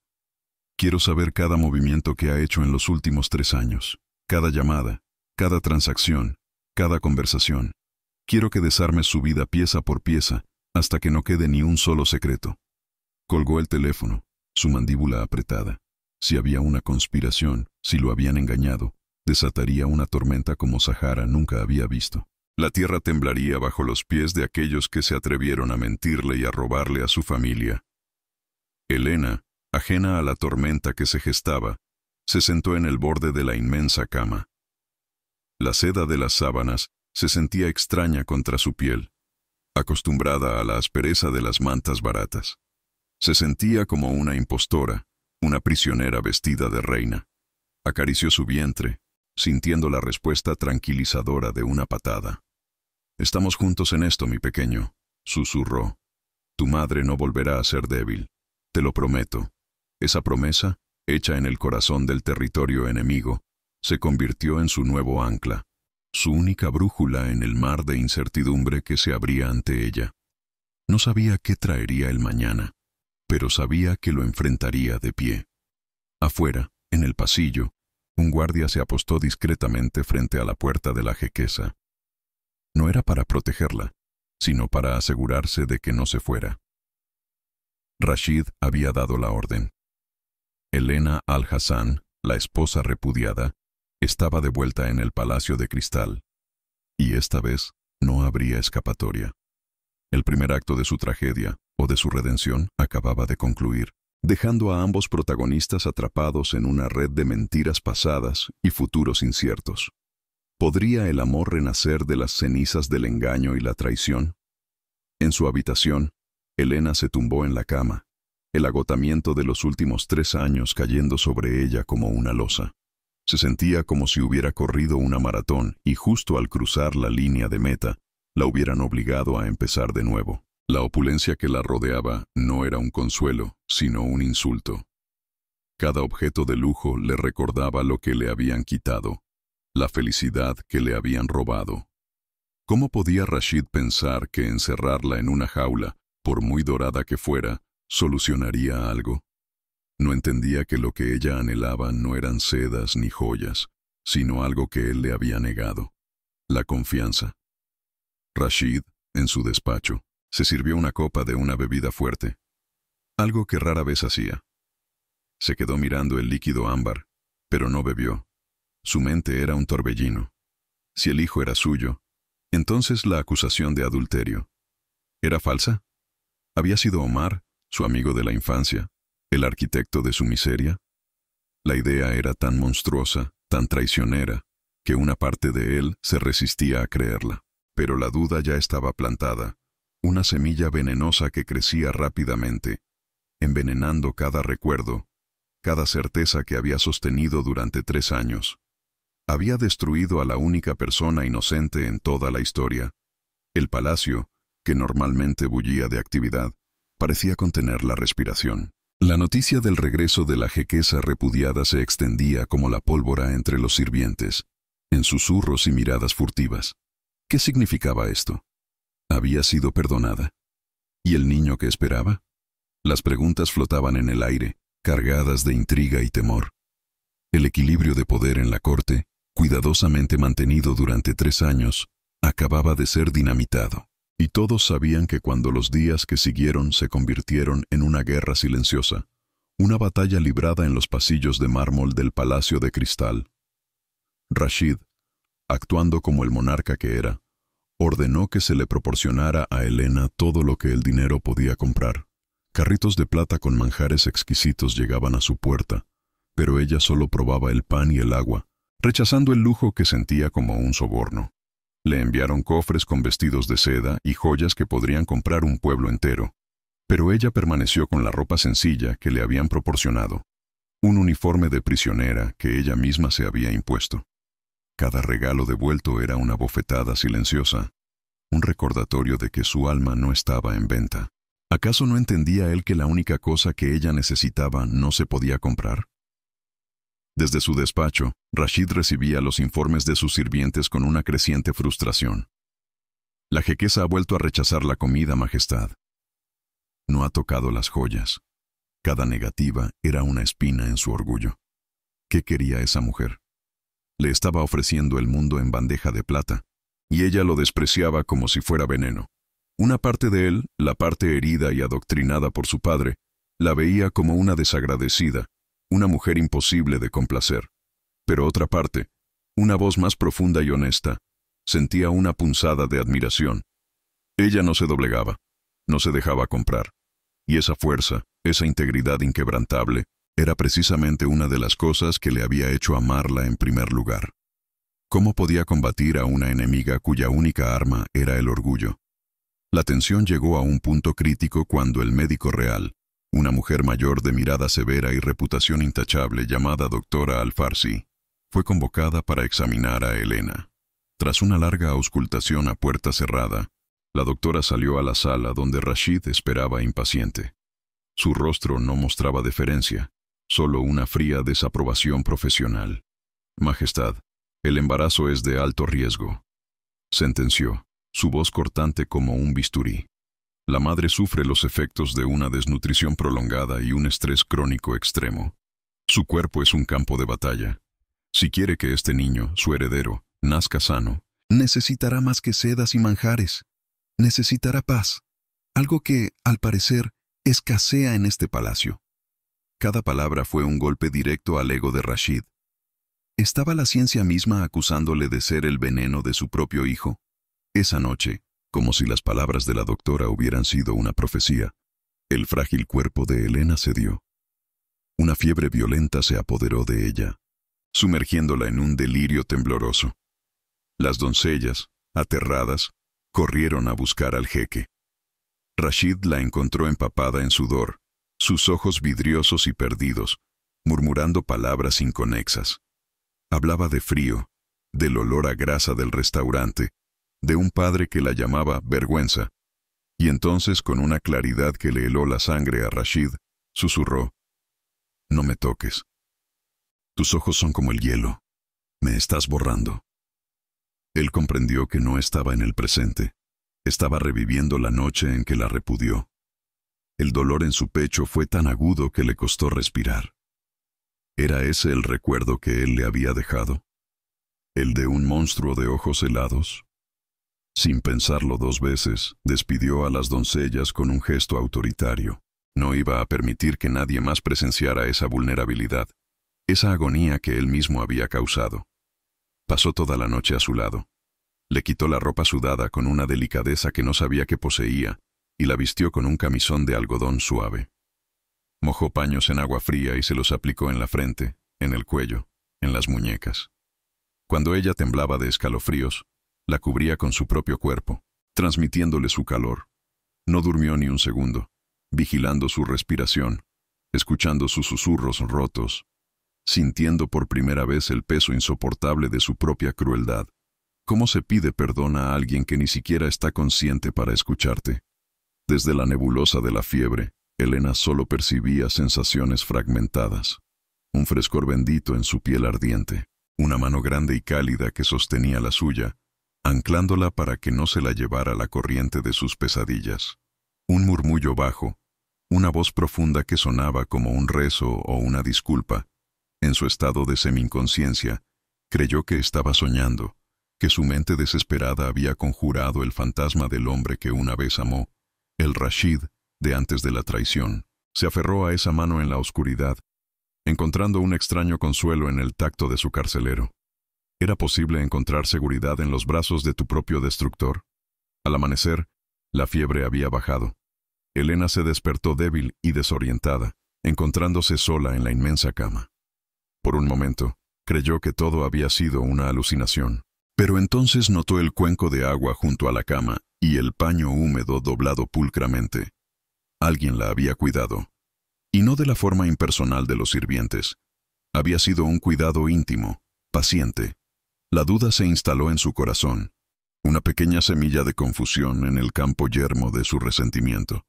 «Quiero saber cada movimiento que ha hecho en los últimos 3 años, cada llamada, cada transacción, cada conversación. Quiero que desarmes su vida pieza por pieza, hasta que no quede ni un solo secreto». Colgó el teléfono, su mandíbula apretada. Si había una conspiración, si lo habían engañado, desataría una tormenta como Sahara nunca había visto. La tierra temblaría bajo los pies de aquellos que se atrevieron a mentirle y a robarle a su familia. Elena, ajena a la tormenta que se gestaba, se sentó en el borde de la inmensa cama. La seda de las sábanas se sentía extraña contra su piel, acostumbrada a la aspereza de las mantas baratas. Se sentía como una impostora, una prisionera vestida de reina. Acarició su vientre, sintiendo la respuesta tranquilizadora de una patada. «Estamos juntos en esto, mi pequeño», susurró. «Tu madre no volverá a ser débil, te lo prometo». Esa promesa, hecha en el corazón del territorio enemigo, se convirtió en su nuevo ancla, su única brújula en el mar de incertidumbre que se abría ante ella. No sabía qué traería el mañana, pero sabía que lo enfrentaría de pie. Afuera, en el pasillo, un guardia se apostó discretamente frente a la puerta de la jequesa. No era para protegerla, sino para asegurarse de que no se fuera. Rashid había dado la orden. Elena al-Hassan, la esposa repudiada, estaba de vuelta en el Palacio de Cristal. Y esta vez no habría escapatoria. El primer acto de su tragedia, o de su redención, acababa de concluir, dejando a ambos protagonistas atrapados en una red de mentiras pasadas y futuros inciertos. ¿Podría el amor renacer de las cenizas del engaño y la traición? En su habitación, Elena se tumbó en la cama, el agotamiento de los últimos 3 años cayendo sobre ella como una losa. Se sentía como si hubiera corrido una maratón y justo al cruzar la línea de meta, la hubieran obligado a empezar de nuevo. La opulencia que la rodeaba no era un consuelo, sino un insulto. Cada objeto de lujo le recordaba lo que le habían quitado, la felicidad que le habían robado. ¿Cómo podía Rashid pensar que encerrarla en una jaula, por muy dorada que fuera, solucionaría algo? No entendía que lo que ella anhelaba no eran sedas ni joyas, sino algo que él le había negado: la confianza. Rashid, en su despacho, se sirvió una copa de una bebida fuerte, algo que rara vez hacía. Se quedó mirando el líquido ámbar, pero no bebió. Su mente era un torbellino. Si el hijo era suyo, entonces la acusación de adulterio ¿era falsa? ¿Había sido Omar, su amigo de la infancia, el arquitecto de su miseria? La idea era tan monstruosa, tan traicionera, que una parte de él se resistía a creerla. Pero la duda ya estaba plantada, una semilla venenosa que crecía rápidamente, envenenando cada recuerdo, cada certeza que había sostenido durante 3 años. Había destruido a la única persona inocente en toda la historia. El palacio, que normalmente bullía de actividad, parecía contener la respiración. La noticia del regreso de la jequesa repudiada se extendía como la pólvora entre los sirvientes, en susurros y miradas furtivas. ¿Qué significaba esto? ¿Había sido perdonada? ¿Y el niño que esperaba? Las preguntas flotaban en el aire, cargadas de intriga y temor. El equilibrio de poder en la corte, cuidadosamente mantenido durante 3 años, acababa de ser dinamitado. Y todos sabían que cuando los días que siguieron se convirtieron en una guerra silenciosa, una batalla librada en los pasillos de mármol del Palacio de Cristal, Rashid, actuando como el monarca que era, ordenó que se le proporcionara a Helena todo lo que el dinero podía comprar. Carritos de plata con manjares exquisitos llegaban a su puerta, pero ella solo probaba el pan y el agua, rechazando el lujo que sentía como un soborno. Le enviaron cofres con vestidos de seda y joyas que podrían comprar un pueblo entero, pero ella permaneció con la ropa sencilla que le habían proporcionado, un uniforme de prisionera que ella misma se había impuesto. Cada regalo devuelto era una bofetada silenciosa, un recordatorio de que su alma no estaba en venta. ¿Acaso no entendía él que la única cosa que ella necesitaba no se podía comprar? Desde su despacho, Rashid recibía los informes de sus sirvientes con una creciente frustración. La jequesa ha vuelto a rechazar la comida, Majestad. No ha tocado las joyas. Cada negativa era una espina en su orgullo. ¿Qué quería esa mujer? Le estaba ofreciendo el mundo en bandeja de plata, y ella lo despreciaba como si fuera veneno. Una parte de él, la parte herida y adoctrinada por su padre, la veía como una desagradecida, una mujer imposible de complacer. Pero otra parte, una voz más profunda y honesta, sentía una punzada de admiración. Ella no se doblegaba, no se dejaba comprar. Y esa fuerza, esa integridad inquebrantable, era precisamente una de las cosas que le había hecho amarla en primer lugar. ¿Cómo podía combatir a una enemiga cuya única arma era el orgullo? La tensión llegó a un punto crítico cuando el médico real, una mujer mayor de mirada severa y reputación intachable llamada doctora Al-Farsi, fue convocada para examinar a Helena. Tras una larga auscultación a puerta cerrada, la doctora salió a la sala donde Rashid esperaba impaciente. Su rostro no mostraba deferencia, solo una fría desaprobación profesional. Majestad, el embarazo es de alto riesgo, sentenció, su voz cortante como un bisturí. La madre sufre los efectos de una desnutrición prolongada y un estrés crónico extremo. Su cuerpo es un campo de batalla. Si quiere que este niño, su heredero, nazca sano, necesitará más que sedas y manjares. Necesitará paz, algo que, al parecer, escasea en este palacio. Cada palabra fue un golpe directo al ego de Rashid. ¿Estaba la ciencia misma acusándole de ser el veneno de su propio hijo? Esa noche, como si las palabras de la doctora hubieran sido una profecía, el frágil cuerpo de Helena cedió. Una fiebre violenta se apoderó de ella, sumergiéndola en un delirio tembloroso. Las doncellas, aterradas, corrieron a buscar al jeque. Rashid la encontró empapada en sudor, sus ojos vidriosos y perdidos, murmurando palabras inconexas. Hablaba de frío, del olor a grasa del restaurante, de un padre que la llamaba vergüenza, y entonces con una claridad que le heló la sangre a Rashid, susurró: «No me toques. Tus ojos son como el hielo. Me estás borrando». Él comprendió que no estaba en el presente. Estaba reviviendo la noche en que la repudió. El dolor en su pecho fue tan agudo que le costó respirar. ¿Era ese el recuerdo que él le había dejado? ¿El de un monstruo de ojos helados? Sin pensarlo 2 veces, despidió a las doncellas con un gesto autoritario. No iba a permitir que nadie más presenciara esa vulnerabilidad, esa agonía que él mismo había causado. Pasó toda la noche a su lado. Le quitó la ropa sudada con una delicadeza que no sabía que poseía y la vistió con un camisón de algodón suave. Mojó paños en agua fría y se los aplicó en la frente, en el cuello, en las muñecas. Cuando ella temblaba de escalofríos, la cubría con su propio cuerpo, transmitiéndole su calor, No durmió ni un segundo, vigilando su respiración, escuchando sus susurros rotos, sintiendo por primera vez el peso insoportable de su propia crueldad. ¿Cómo se pide perdón a alguien que ni siquiera está consciente para escucharte? Desde la nebulosa de la fiebre, Elena solo percibía sensaciones fragmentadas. Un frescor bendito en su piel ardiente, una mano grande y cálida que sostenía la suya, anclándola para que no se la llevara la corriente de sus pesadillas. Un murmullo bajo, una voz profunda que sonaba como un rezo o una disculpa. En su estado de semi-inconsciencia, creyó que estaba soñando, que su mente desesperada había conjurado el fantasma del hombre que una vez amó, el Rashid de antes de la traición. Se aferró a esa mano en la oscuridad, encontrando un extraño consuelo en el tacto de su carcelero. ¿Era posible encontrar seguridad en los brazos de tu propio destructor? Al amanecer, la fiebre había bajado. Elena se despertó débil y desorientada, encontrándose sola en la inmensa cama. Por un momento, creyó que todo había sido una alucinación, pero entonces notó el cuenco de agua junto a la cama y el paño húmedo doblado pulcramente. Alguien la había cuidado, y no de la forma impersonal de los sirvientes. Había sido un cuidado íntimo, paciente. La duda se instaló en su corazón, una pequeña semilla de confusión en el campo yermo de su resentimiento.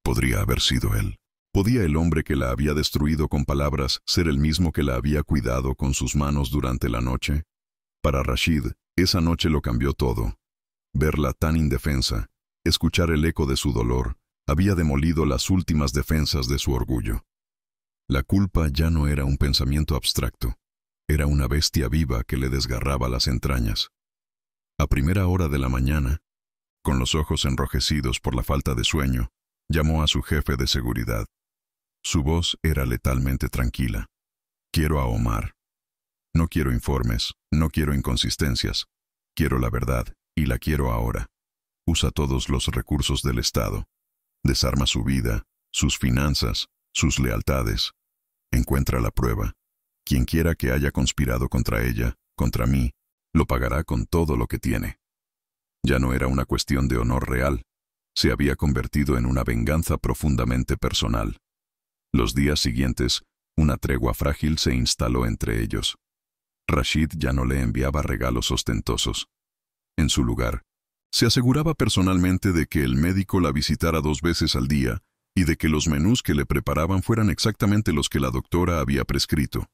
Podría haber sido él. ¿Podía el hombre que la había destruido con palabras ser el mismo que la había cuidado con sus manos durante la noche? Para Rashid, esa noche lo cambió todo. Verla tan indefensa, escuchar el eco de su dolor, había demolido las últimas defensas de su orgullo. La culpa ya no era un pensamiento abstracto, era una bestia viva que le desgarraba las entrañas. A primera hora de la mañana, con los ojos enrojecidos por la falta de sueño, llamó a su jefe de seguridad. Su voz era letalmente tranquila. Quiero a Omar. No quiero informes, no quiero inconsistencias. Quiero la verdad, y la quiero ahora. Usa todos los recursos del Estado. Desarma su vida, sus finanzas, sus lealtades. Encuentra la prueba. Quien quiera que haya conspirado contra ella, contra mí, lo pagará con todo lo que tiene. Ya no era una cuestión de honor real. Se había convertido en una venganza profundamente personal. Los días siguientes, una tregua frágil se instaló entre ellos. Rashid ya no le enviaba regalos ostentosos. En su lugar, se aseguraba personalmente de que el médico la visitara 2 veces al día y de que los menús que le preparaban fueran exactamente los que la doctora había prescrito.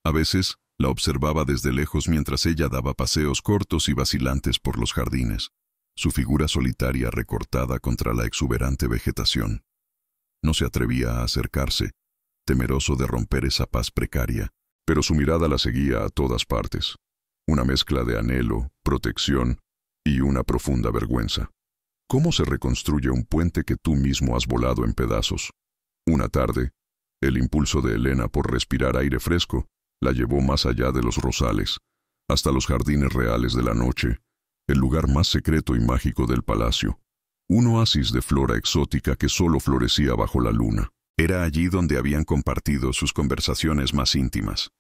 A veces, la observaba desde lejos mientras ella daba paseos cortos y vacilantes por los jardines, su figura solitaria recortada contra la exuberante vegetación. No se atrevía a acercarse, temeroso de romper esa paz precaria, pero su mirada la seguía a todas partes. Una mezcla de anhelo, protección y una profunda vergüenza. ¿Cómo se reconstruye un puente que tú mismo has volado en pedazos? Una tarde, el impulso de Elena por respirar aire fresco la llevó más allá de los rosales, hasta los jardines reales de la noche, el lugar más secreto y mágico del palacio. Un oasis de flora exótica que solo florecía bajo la luna. Era allí donde habían compartido sus conversaciones más íntimas,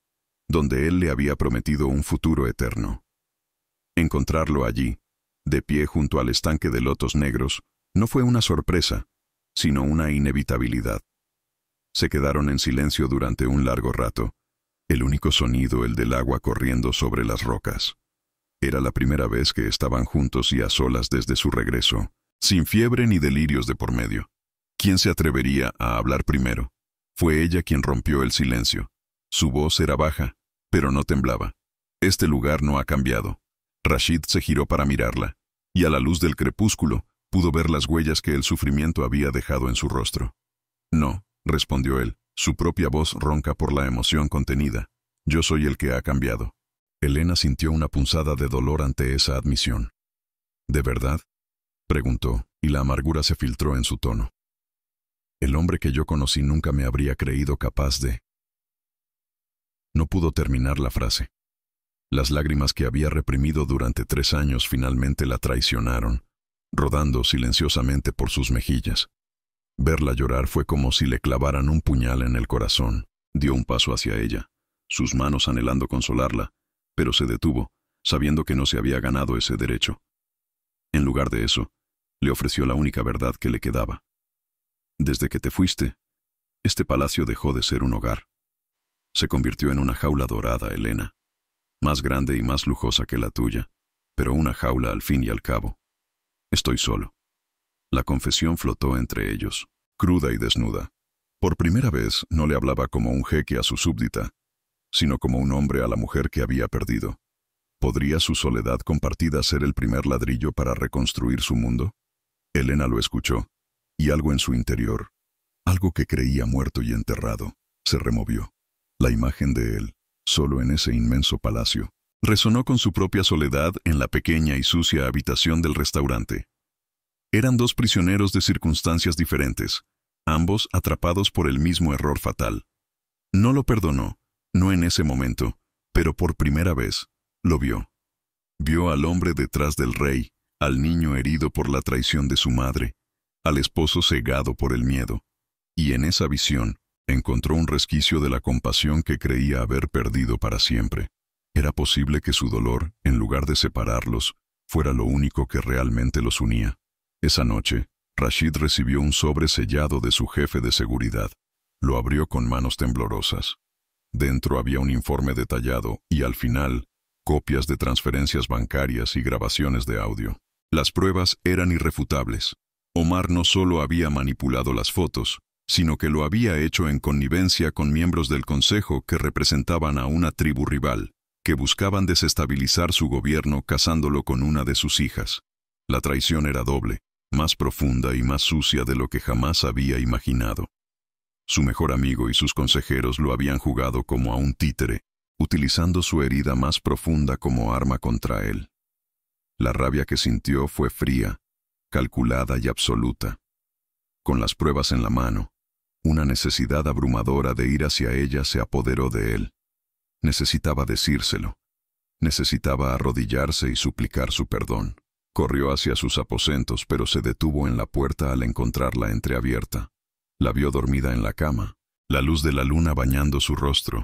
donde él le había prometido un futuro eterno. Encontrarlo allí, de pie junto al estanque de lotos negros, no fue una sorpresa, sino una inevitabilidad. Se quedaron en silencio durante un largo rato, el único sonido el del agua corriendo sobre las rocas. Era la primera vez que estaban juntos y a solas desde su regreso, sin fiebre ni delirios de por medio. ¿Quién se atrevería a hablar primero? Fue ella quien rompió el silencio. Su voz era baja, pero no temblaba. Este lugar no ha cambiado. Rashid se giró para mirarla, y a la luz del crepúsculo pudo ver las huellas que el sufrimiento había dejado en su rostro. No, respondió él, su propia voz ronca por la emoción contenida. Yo soy el que ha cambiado. Elena sintió una punzada de dolor ante esa admisión. ¿De verdad?, preguntó, y la amargura se filtró en su tono. El hombre que yo conocí nunca me habría creído capaz de... No pudo terminar la frase. Las lágrimas que había reprimido durante 3 años finalmente la traicionaron, rodando silenciosamente por sus mejillas. Verla llorar fue como si le clavaran un puñal en el corazón. Dio un paso hacia ella, sus manos anhelando consolarla, pero se detuvo, sabiendo que no se había ganado ese derecho. En lugar de eso, Le ofreció la única verdad que le quedaba. Desde que te fuiste, este palacio dejó de ser un hogar. Se convirtió en una jaula dorada, Elena. Más grande y más lujosa que la tuya, pero una jaula al fin y al cabo. Estoy solo. La confesión flotó entre ellos, cruda y desnuda. Por primera vez no le hablaba como un jeque a su súbdita, sino como un hombre a la mujer que había perdido. ¿Podría su soledad compartida ser el primer ladrillo para reconstruir su mundo? Elena lo escuchó, y algo en su interior, algo que creía muerto y enterrado, se removió. La imagen de él, solo en ese inmenso palacio, resonó con su propia soledad en la pequeña y sucia habitación del restaurante. Eran dos prisioneros de circunstancias diferentes, ambos atrapados por el mismo error fatal. No lo perdonó, no en ese momento, pero por primera vez, lo vio. Vio al hombre detrás del rey, al niño herido por la traición de su madre, al esposo cegado por el miedo, y en esa visión encontró un resquicio de la compasión que creía haber perdido para siempre. Era posible que su dolor, en lugar de separarlos, fuera lo único que realmente los unía. Esa noche, Rashid recibió un sobre sellado de su jefe de seguridad. Lo abrió con manos temblorosas. Dentro había un informe detallado y, al final, copias de transferencias bancarias y grabaciones de audio. Las pruebas eran irrefutables. Omar no solo había manipulado las fotos, sino que lo había hecho en connivencia con miembros del consejo que representaban a una tribu rival, que buscaban desestabilizar su gobierno casándolo con una de sus hijas. La traición era doble, más profunda y más sucia de lo que jamás había imaginado. Su mejor amigo y sus consejeros lo habían jugado como a un títere, utilizando su herida más profunda como arma contra él. La rabia que sintió fue fría, calculada y absoluta. Con las pruebas en la mano, una necesidad abrumadora de ir hacia ella se apoderó de él. Necesitaba decírselo. Necesitaba arrodillarse y suplicar su perdón. Corrió hacia sus aposentos, pero se detuvo en la puerta al encontrarla entreabierta. La vio dormida en la cama, la luz de la luna bañando su rostro,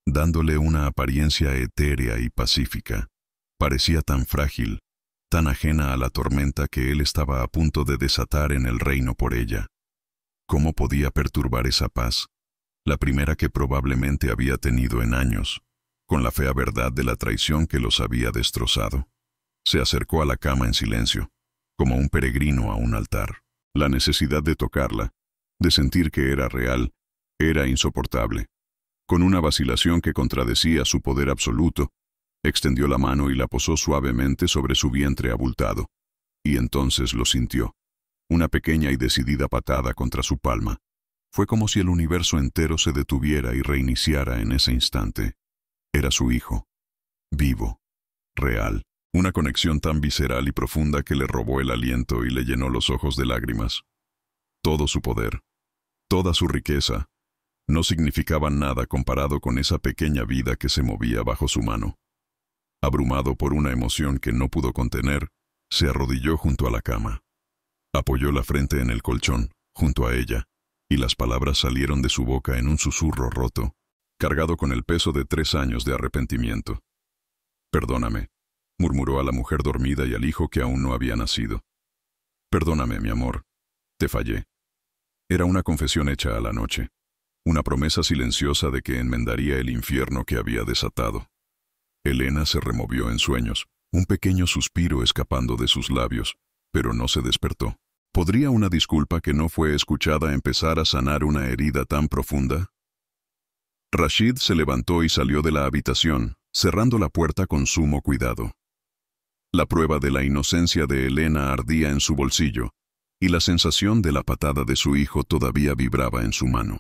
dándole una apariencia etérea y pacífica. Parecía tan frágil, tan ajena a la tormenta que él estaba a punto de desatar en el reino por ella. ¿Cómo podía perturbar esa paz, la primera que probablemente había tenido en años, con la fea verdad de la traición que los había destrozado? Se acercó a la cama en silencio, como un peregrino a un altar. La necesidad de tocarla, de sentir que era real, era insoportable. Con una vacilación que contradecía su poder absoluto, extendió la mano y la posó suavemente sobre su vientre abultado. Y entonces lo sintió. Una pequeña y decidida patada contra su palma. Fue como si el universo entero se detuviera y reiniciara en ese instante. Era su hijo. Vivo. Real. Una conexión tan visceral y profunda que le robó el aliento y le llenó los ojos de lágrimas. Todo su poder, toda su riqueza, no significaban nada comparado con esa pequeña vida que se movía bajo su mano. Abrumado por una emoción que no pudo contener, se arrodilló junto a la cama. Apoyó la frente en el colchón, junto a ella, y las palabras salieron de su boca en un susurro roto, cargado con el peso de 3 años de arrepentimiento. «Perdóname», murmuró a la mujer dormida y al hijo que aún no había nacido. «Perdóname, mi amor. Te fallé». Era una confesión hecha a la noche, una promesa silenciosa de que enmendaría el infierno que había desatado. Elena se removió en sueños, un pequeño suspiro escapando de sus labios, pero no se despertó. ¿Podría una disculpa que no fue escuchada empezar a sanar una herida tan profunda? Rashid se levantó y salió de la habitación, cerrando la puerta con sumo cuidado. La prueba de la inocencia de Elena ardía en su bolsillo, y la sensación de la patada de su hijo todavía vibraba en su mano.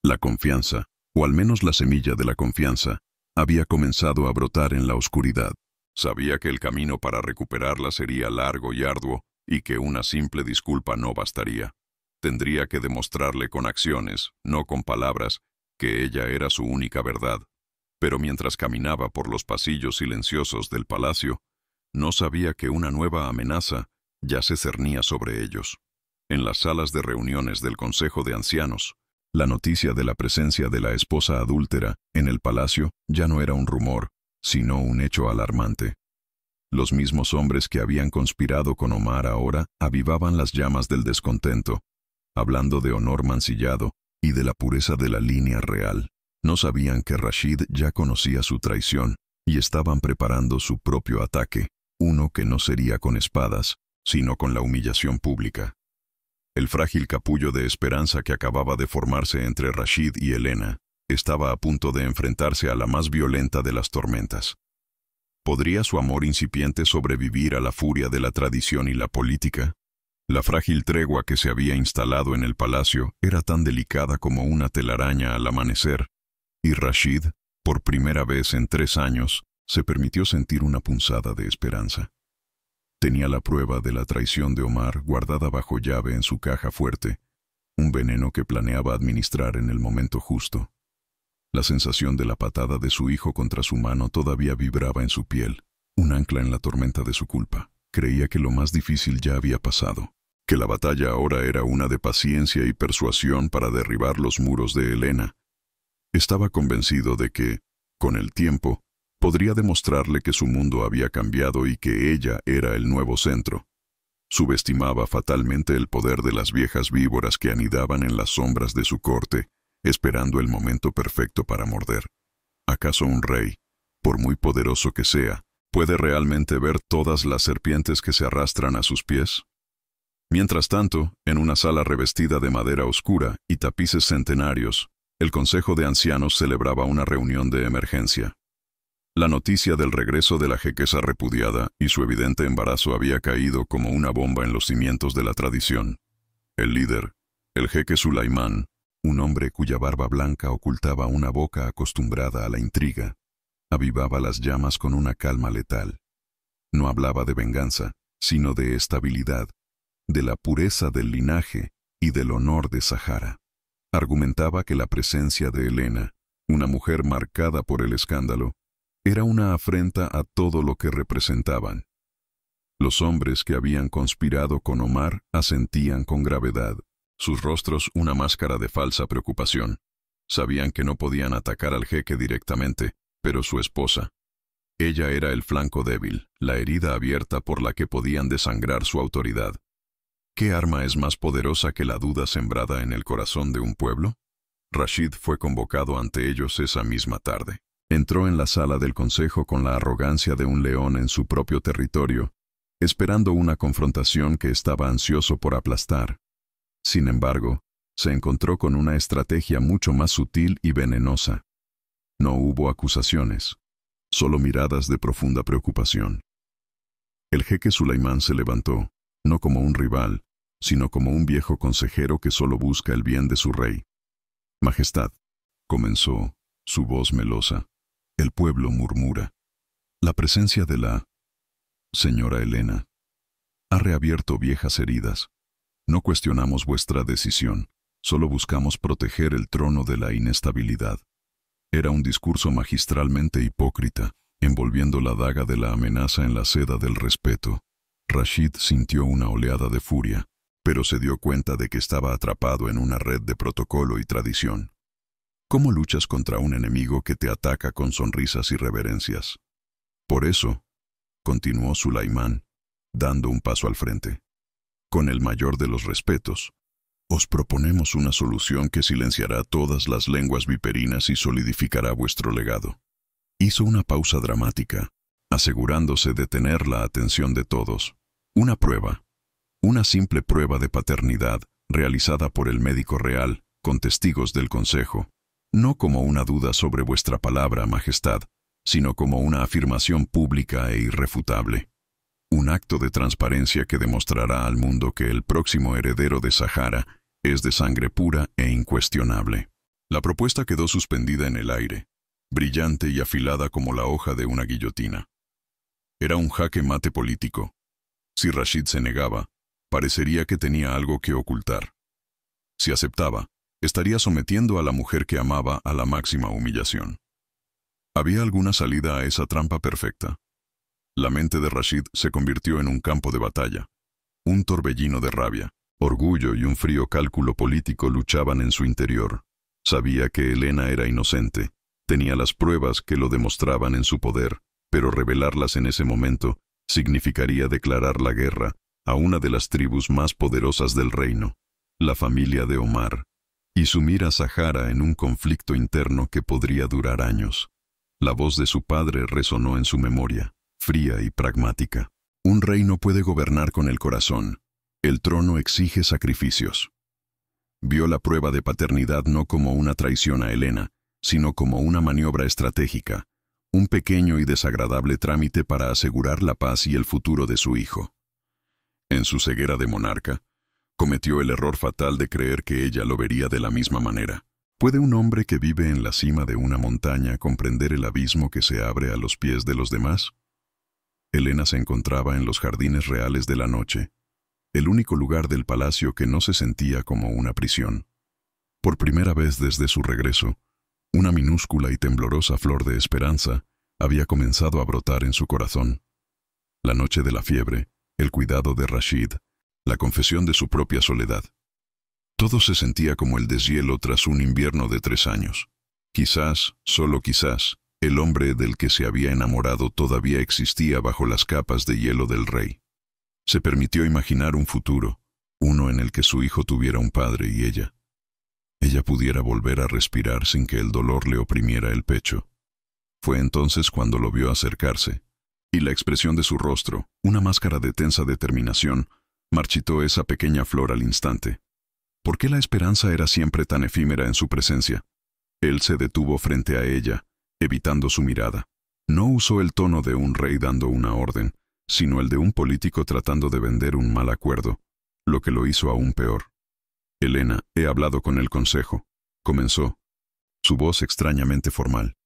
La confianza, o al menos la semilla de la confianza, había comenzado a brotar en la oscuridad. Sabía que el camino para recuperarla sería largo y arduo, y que una simple disculpa no bastaría. Tendría que demostrarle con acciones, no con palabras, que ella era su única verdad. Pero mientras caminaba por los pasillos silenciosos del palacio, no sabía que una nueva amenaza ya se cernía sobre ellos. En las salas de reuniones del Consejo de Ancianos, la noticia de la presencia de la esposa adúltera en el palacio ya no era un rumor, sino un hecho alarmante. Los mismos hombres que habían conspirado con Omar ahora avivaban las llamas del descontento, hablando de honor mancillado y de la pureza de la línea real. No sabían que Rashid ya conocía su traición y estaban preparando su propio ataque, uno que no sería con espadas, sino con la humillación pública. El frágil capullo de esperanza que acababa de formarse entre Rashid y Helena estaba a punto de enfrentarse a la más violenta de las tormentas. ¿Podría su amor incipiente sobrevivir a la furia de la tradición y la política? La frágil tregua que se había instalado en el palacio era tan delicada como una telaraña al amanecer, y Rashid, por primera vez en 3 años, se permitió sentir una punzada de esperanza. Tenía la prueba de la traición de Omar guardada bajo llave en su caja fuerte, un veneno que planeaba administrar en el momento justo. La sensación de la patada de su hijo contra su mano todavía vibraba en su piel, un ancla en la tormenta de su culpa. Creía que lo más difícil ya había pasado, que la batalla ahora era una de paciencia y persuasión para derribar los muros de Helena. Estaba convencido de que, con el tiempo, podría demostrarle que su mundo había cambiado y que ella era el nuevo centro. Subestimaba fatalmente el poder de las viejas víboras que anidaban en las sombras de su corte, esperando el momento perfecto para morder. ¿Acaso un rey, por muy poderoso que sea, puede realmente ver todas las serpientes que se arrastran a sus pies? Mientras tanto, en una sala revestida de madera oscura y tapices centenarios, el Consejo de Ancianos celebraba una reunión de emergencia. La noticia del regreso de la jequesa repudiada y su evidente embarazo había caído como una bomba en los cimientos de la tradición. El líder, el jeque Sulaimán, un hombre cuya barba blanca ocultaba una boca acostumbrada a la intriga, avivaba las llamas con una calma letal. No hablaba de venganza, sino de estabilidad, de la pureza del linaje y del honor de Sahara. Argumentaba que la presencia de Helena, una mujer marcada por el escándalo, era una afrenta a todo lo que representaban. Los hombres que habían conspirado con Omar asentían con gravedad, sus rostros una máscara de falsa preocupación. Sabían que no podían atacar al jeque directamente, pero su esposa. Ella era el flanco débil, la herida abierta por la que podían desangrar su autoridad. ¿Qué arma es más poderosa que la duda sembrada en el corazón de un pueblo? Rashid fue convocado ante ellos esa misma tarde. Entró en la sala del consejo con la arrogancia de un león en su propio territorio, esperando una confrontación que estaba ansioso por aplastar. Sin embargo, se encontró con una estrategia mucho más sutil y venenosa. No hubo acusaciones, solo miradas de profunda preocupación. El jeque Sulaimán se levantó, no como un rival, sino como un viejo consejero que solo busca el bien de su rey. «Majestad», comenzó, su voz melosa, «el pueblo murmura. La presencia de la señora Helena ha reabierto viejas heridas. No cuestionamos vuestra decisión, solo buscamos proteger el trono de la inestabilidad». Era un discurso magistralmente hipócrita, envolviendo la daga de la amenaza en la seda del respeto. Rashid sintió una oleada de furia, pero se dio cuenta de que estaba atrapado en una red de protocolo y tradición. ¿Cómo luchas contra un enemigo que te ataca con sonrisas y reverencias? Por eso, continuó Sulaimán, dando un paso al frente. Con el mayor de los respetos, os proponemos una solución que silenciará todas las lenguas viperinas y solidificará vuestro legado. Hizo una pausa dramática, asegurándose de tener la atención de todos. Una prueba, una simple prueba de paternidad, realizada por el médico real, con testigos del consejo, no como una duda sobre vuestra palabra, majestad, sino como una afirmación pública e irrefutable. Un acto de transparencia que demostrará al mundo que el próximo heredero de Sahara es de sangre pura e incuestionable. La propuesta quedó suspendida en el aire, brillante y afilada como la hoja de una guillotina. Era un jaque mate político. Si Rashid se negaba, parecería que tenía algo que ocultar. Si aceptaba, estaría sometiendo a la mujer que amaba a la máxima humillación. ¿Había alguna salida a esa trampa perfecta? La mente de Rashid se convirtió en un campo de batalla. Un torbellino de rabia, orgullo y un frío cálculo político luchaban en su interior. Sabía que Helena era inocente, tenía las pruebas que lo demostraban en su poder, pero revelarlas en ese momento Significaría declarar la guerra a una de las tribus más poderosas del reino, la familia de Omar, y sumir a Sahara en un conflicto interno que podría durar años. La voz de su padre resonó en su memoria, fría y pragmática. Un rey no puede gobernar con el corazón. El trono exige sacrificios. Vio la prueba de paternidad no como una traición a Helena, sino como una maniobra estratégica, un pequeño y desagradable trámite para asegurar la paz y el futuro de su hijo. En su ceguera de monarca, cometió el error fatal de creer que ella lo vería de la misma manera. ¿Puede un hombre que vive en la cima de una montaña comprender el abismo que se abre a los pies de los demás? Helena se encontraba en los jardines reales de la noche, el único lugar del palacio que no se sentía como una prisión. Por primera vez desde su regreso, una minúscula y temblorosa flor de esperanza había comenzado a brotar en su corazón. La noche de la fiebre, el cuidado de Rashid, la confesión de su propia soledad. Todo se sentía como el deshielo tras un invierno de 3 años. Quizás, solo quizás, el hombre del que se había enamorado todavía existía bajo las capas de hielo del rey. Se permitió imaginar un futuro, uno en el que su hijo tuviera un padre y ella pudiera volver a respirar sin que el dolor le oprimiera el pecho. Fue entonces cuando lo vio acercarse, y la expresión de su rostro, una máscara de tensa determinación, marchitó esa pequeña flor al instante. ¿Por qué la esperanza era siempre tan efímera en su presencia? Él se detuvo frente a ella, evitando su mirada. No usó el tono de un rey dando una orden, sino el de un político tratando de vender un mal acuerdo, lo que lo hizo aún peor. Helena, he hablado con el consejo, comenzó, su voz extrañamente formal.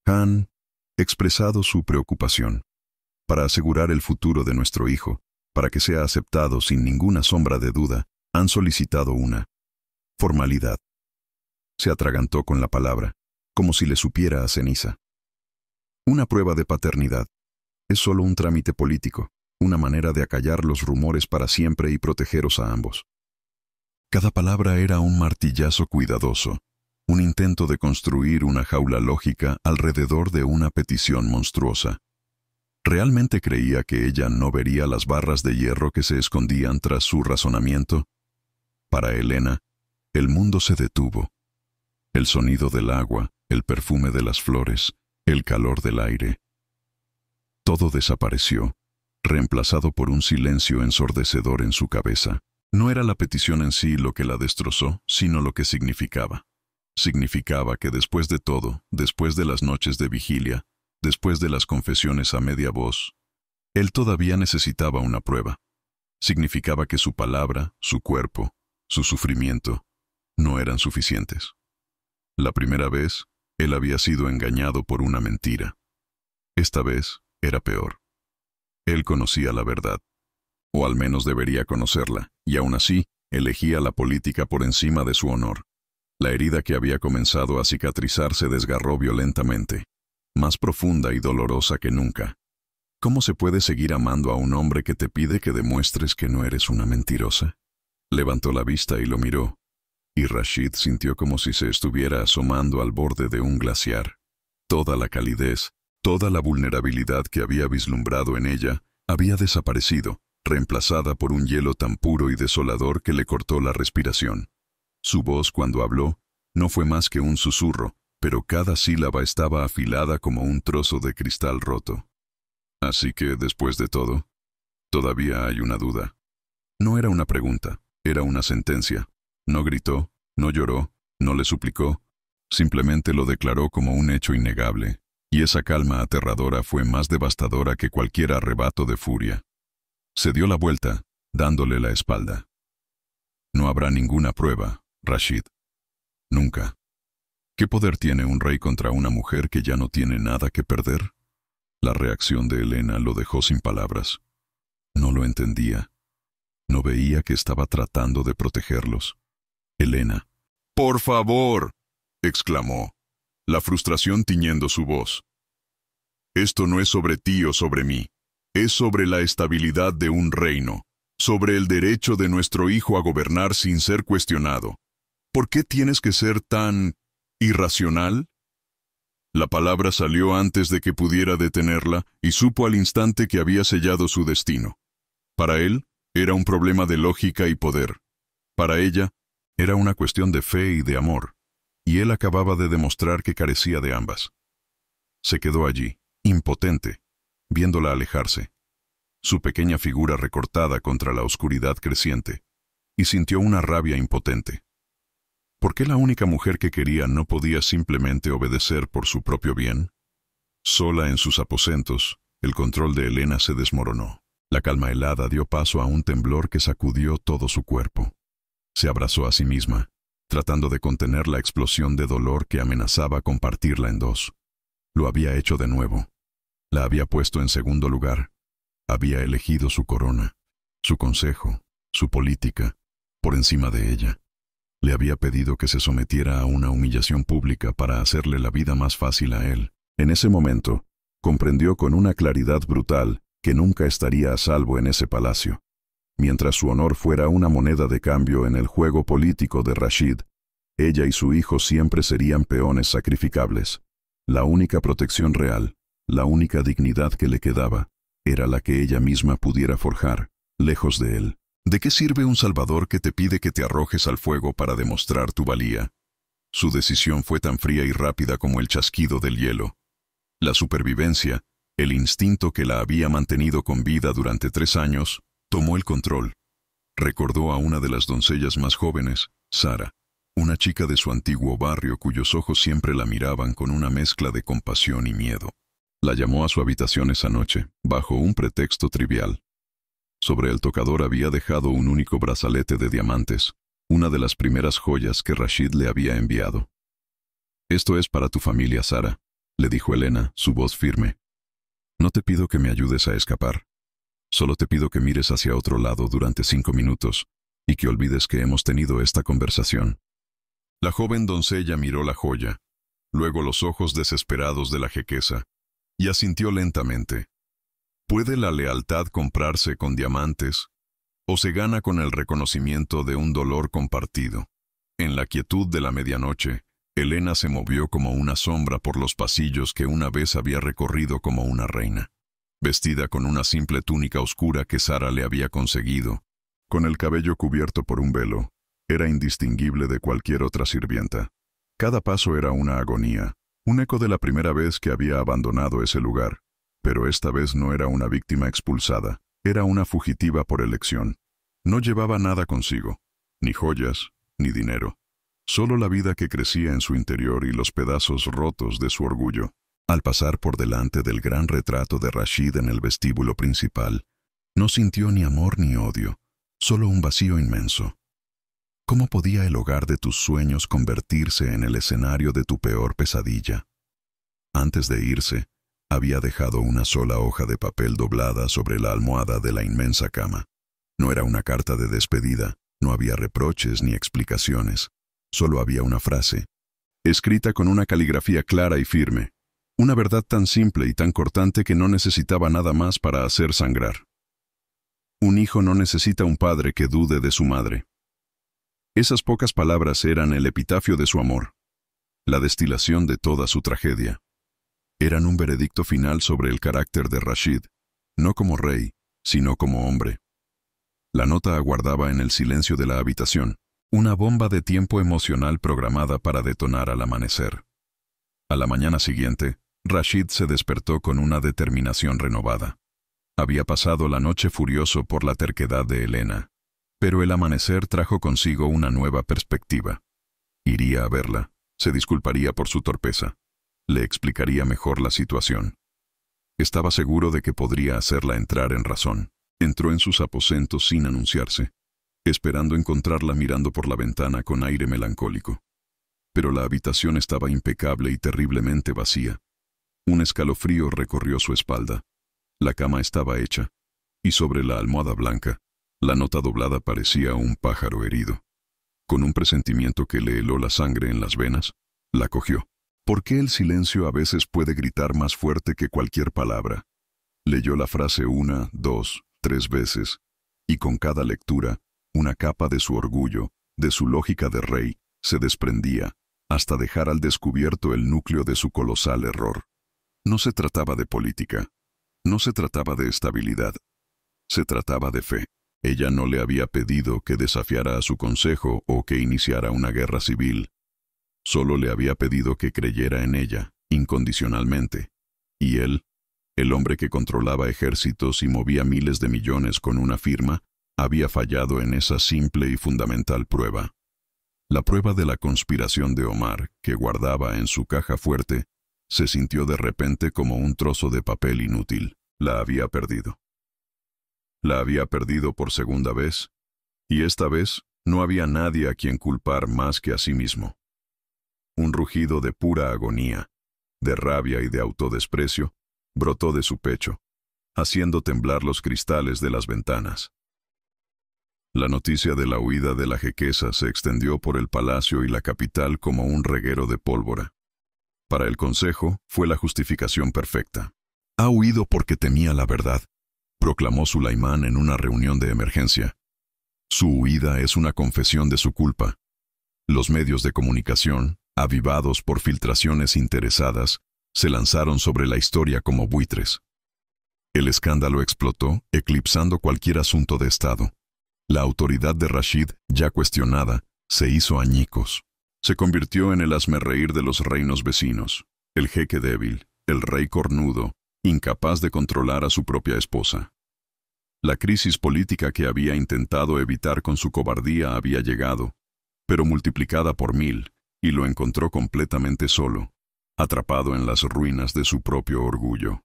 Han expresado su preocupación. Para asegurar el futuro de nuestro hijo, para que sea aceptado sin ninguna sombra de duda, han solicitado una formalidad. Se atragantó con la palabra, como si le supiera a ceniza. Una prueba de paternidad. Es solo un trámite político, una manera de acallar los rumores para siempre y protegeros a ambos. Cada palabra era un martillazo cuidadoso, un intento de construir una jaula lógica alrededor de una petición monstruosa. ¿Realmente creía que ella no vería las barras de hierro que se escondían tras su razonamiento? Para Helena, el mundo se detuvo. El sonido del agua, el perfume de las flores, el calor del aire. Todo desapareció, reemplazado por un silencio ensordecedor en su cabeza. No era la petición en sí lo que la destrozó, sino lo que significaba. Significaba que después de todo, después de las noches de vigilia, después de las confesiones a media voz, él todavía necesitaba una prueba. Significaba que su palabra, su cuerpo, su sufrimiento, no eran suficientes. La primera vez, él había sido engañado por una mentira. Esta vez, era peor. Él conocía la verdad, o al menos debería conocerla, y aún así, elegía la política por encima de su honor. La herida que había comenzado a cicatrizar se desgarró violentamente, más profunda y dolorosa que nunca. ¿Cómo se puede seguir amando a un hombre que te pide que demuestres que no eres una mentirosa? Levantó la vista y lo miró, y Rashid sintió como si se estuviera asomando al borde de un glaciar. Toda la calidez, toda la vulnerabilidad que había vislumbrado en ella, había desaparecido, reemplazada por un hielo tan puro y desolador que le cortó la respiración. Su voz, cuando habló, no fue más que un susurro, pero cada sílaba estaba afilada como un trozo de cristal roto. Así que, después de todo, todavía hay una duda. No era una pregunta, era una sentencia. No gritó, no lloró, no le suplicó, simplemente lo declaró como un hecho innegable, y esa calma aterradora fue más devastadora que cualquier arrebato de furia. Se dio la vuelta, dándole la espalda. No habrá ninguna prueba, Rashid. Nunca. ¿Qué poder tiene un rey contra una mujer que ya no tiene nada que perder? La reacción de Helena lo dejó sin palabras. No lo entendía. No veía que estaba tratando de protegerlos. Helena. «¡Por favor!», exclamó, la frustración tiñendo su voz. «Esto no es sobre ti o sobre mí. Es sobre la estabilidad de un reino, sobre el derecho de nuestro hijo a gobernar sin ser cuestionado. ¿Por qué tienes que ser tan irracional?» La palabra salió antes de que pudiera detenerla y supo al instante que había sellado su destino. Para él, era un problema de lógica y poder. Para ella, era una cuestión de fe y de amor, y él acababa de demostrar que carecía de ambas. Se quedó allí, impotente, viéndola alejarse, su pequeña figura recortada contra la oscuridad creciente, y sintió una rabia impotente. ¿Por qué la única mujer que quería no podía simplemente obedecer por su propio bien? Sola en sus aposentos, el control de Elena se desmoronó. La calma helada dio paso a un temblor que sacudió todo su cuerpo. Se abrazó a sí misma, tratando de contener la explosión de dolor que amenazaba con partirla en dos. Lo había hecho de nuevo. La había puesto en segundo lugar. Había elegido su corona, su consejo, su política, por encima de ella. Le había pedido que se sometiera a una humillación pública para hacerle la vida más fácil a él. En ese momento, comprendió con una claridad brutal que nunca estaría a salvo en ese palacio. Mientras su honor fuera una moneda de cambio en el juego político de Rashid, ella y su hijo siempre serían peones sacrificables. La única protección real, la única dignidad que le quedaba, era la que ella misma pudiera forjar, lejos de él. ¿De qué sirve un salvador que te pide que te arrojes al fuego para demostrar tu valía? Su decisión fue tan fría y rápida como el chasquido del hielo. La supervivencia, el instinto que la había mantenido con vida durante 3 años, tomó el control. Recordó a una de las doncellas más jóvenes, Sara, una chica de su antiguo barrio cuyos ojos siempre la miraban con una mezcla de compasión y miedo. La llamó a su habitación esa noche, bajo un pretexto trivial. Sobre el tocador había dejado un único brazalete de diamantes, una de las primeras joyas que Rashid le había enviado. «Esto es para tu familia, Sara», le dijo Elena, su voz firme. «No te pido que me ayudes a escapar. Solo te pido que mires hacia otro lado durante 5 minutos y que olvides que hemos tenido esta conversación». La joven doncella miró la joya, luego los ojos desesperados de la jequesa, y asintió lentamente. ¿Puede la lealtad comprarse con diamantes o se gana con el reconocimiento de un dolor compartido? En la quietud de la medianoche, Elena se movió como una sombra por los pasillos que una vez había recorrido como una reina. Vestida con una simple túnica oscura que Sara le había conseguido, con el cabello cubierto por un velo, era indistinguible de cualquier otra sirvienta. Cada paso era una agonía, un eco de la primera vez que había abandonado ese lugar. Pero esta vez no era una víctima expulsada, era una fugitiva por elección. No llevaba nada consigo, ni joyas, ni dinero. Solo la vida que crecía en su interior y los pedazos rotos de su orgullo. Al pasar por delante del gran retrato de Rashid en el vestíbulo principal, no sintió ni amor ni odio, solo un vacío inmenso. ¿Cómo podía el hogar de tus sueños convertirse en el escenario de tu peor pesadilla? Antes de irse, había dejado una sola hoja de papel doblada sobre la almohada de la inmensa cama. No era una carta de despedida, no había reproches ni explicaciones. Solo había una frase, escrita con una caligrafía clara y firme, una verdad tan simple y tan cortante que no necesitaba nada más para hacer sangrar. Un hijo no necesita un padre que dude de su madre. Esas pocas palabras eran el epitafio de su amor, la destilación de toda su tragedia. Eran un veredicto final sobre el carácter de Rashid, no como rey, sino como hombre. La nota aguardaba en el silencio de la habitación, una bomba de tiempo emocional programada para detonar al amanecer. A la mañana siguiente, Rashid se despertó con una determinación renovada. Había pasado la noche furioso por la terquedad de Elena, pero el amanecer trajo consigo una nueva perspectiva. Iría a verla, se disculparía por su torpeza. Le explicaría mejor la situación. Estaba seguro de que podría hacerla entrar en razón. Entró en sus aposentos sin anunciarse, esperando encontrarla mirando por la ventana con aire melancólico. Pero la habitación estaba impecable y terriblemente vacía. Un escalofrío recorrió su espalda. La cama estaba hecha, y sobre la almohada blanca, la nota doblada parecía un pájaro herido. Con un presentimiento que le heló la sangre en las venas, la cogió. ¿Por qué el silencio a veces puede gritar más fuerte que cualquier palabra? Leyó la frase 1, 2, 3 veces, y con cada lectura, una capa de su orgullo, de su lógica de rey, se desprendía, hasta dejar al descubierto el núcleo de su colosal error. No se trataba de política, no se trataba de estabilidad, se trataba de fe. Ella no le había pedido que desafiara a su consejo o que iniciara una guerra civil. Solo le había pedido que creyera en ella, incondicionalmente. Y él, el hombre que controlaba ejércitos y movía miles de millones con una firma, había fallado en esa simple y fundamental prueba. La prueba de la conspiración de Omar, que guardaba en su caja fuerte, se sintió de repente como un trozo de papel inútil. La había perdido. La había perdido por segunda vez, y esta vez no había nadie a quien culpar más que a sí mismo. Un rugido de pura agonía, de rabia y de autodesprecio, brotó de su pecho, haciendo temblar los cristales de las ventanas. La noticia de la huida de la jequesa se extendió por el palacio y la capital como un reguero de pólvora. Para el consejo fue la justificación perfecta. Ha huido porque temía la verdad, proclamó Sulaimán en una reunión de emergencia. Su huida es una confesión de su culpa. Los medios de comunicación, avivados por filtraciones interesadas, se lanzaron sobre la historia como buitres. El escándalo explotó, eclipsando cualquier asunto de Estado. La autoridad de Rashid, ya cuestionada, se hizo añicos. Se convirtió en el hazmerreír de los reinos vecinos, el jeque débil, el rey cornudo, incapaz de controlar a su propia esposa. La crisis política que había intentado evitar con su cobardía había llegado, pero multiplicada por 1000, y lo encontró completamente solo, atrapado en las ruinas de su propio orgullo.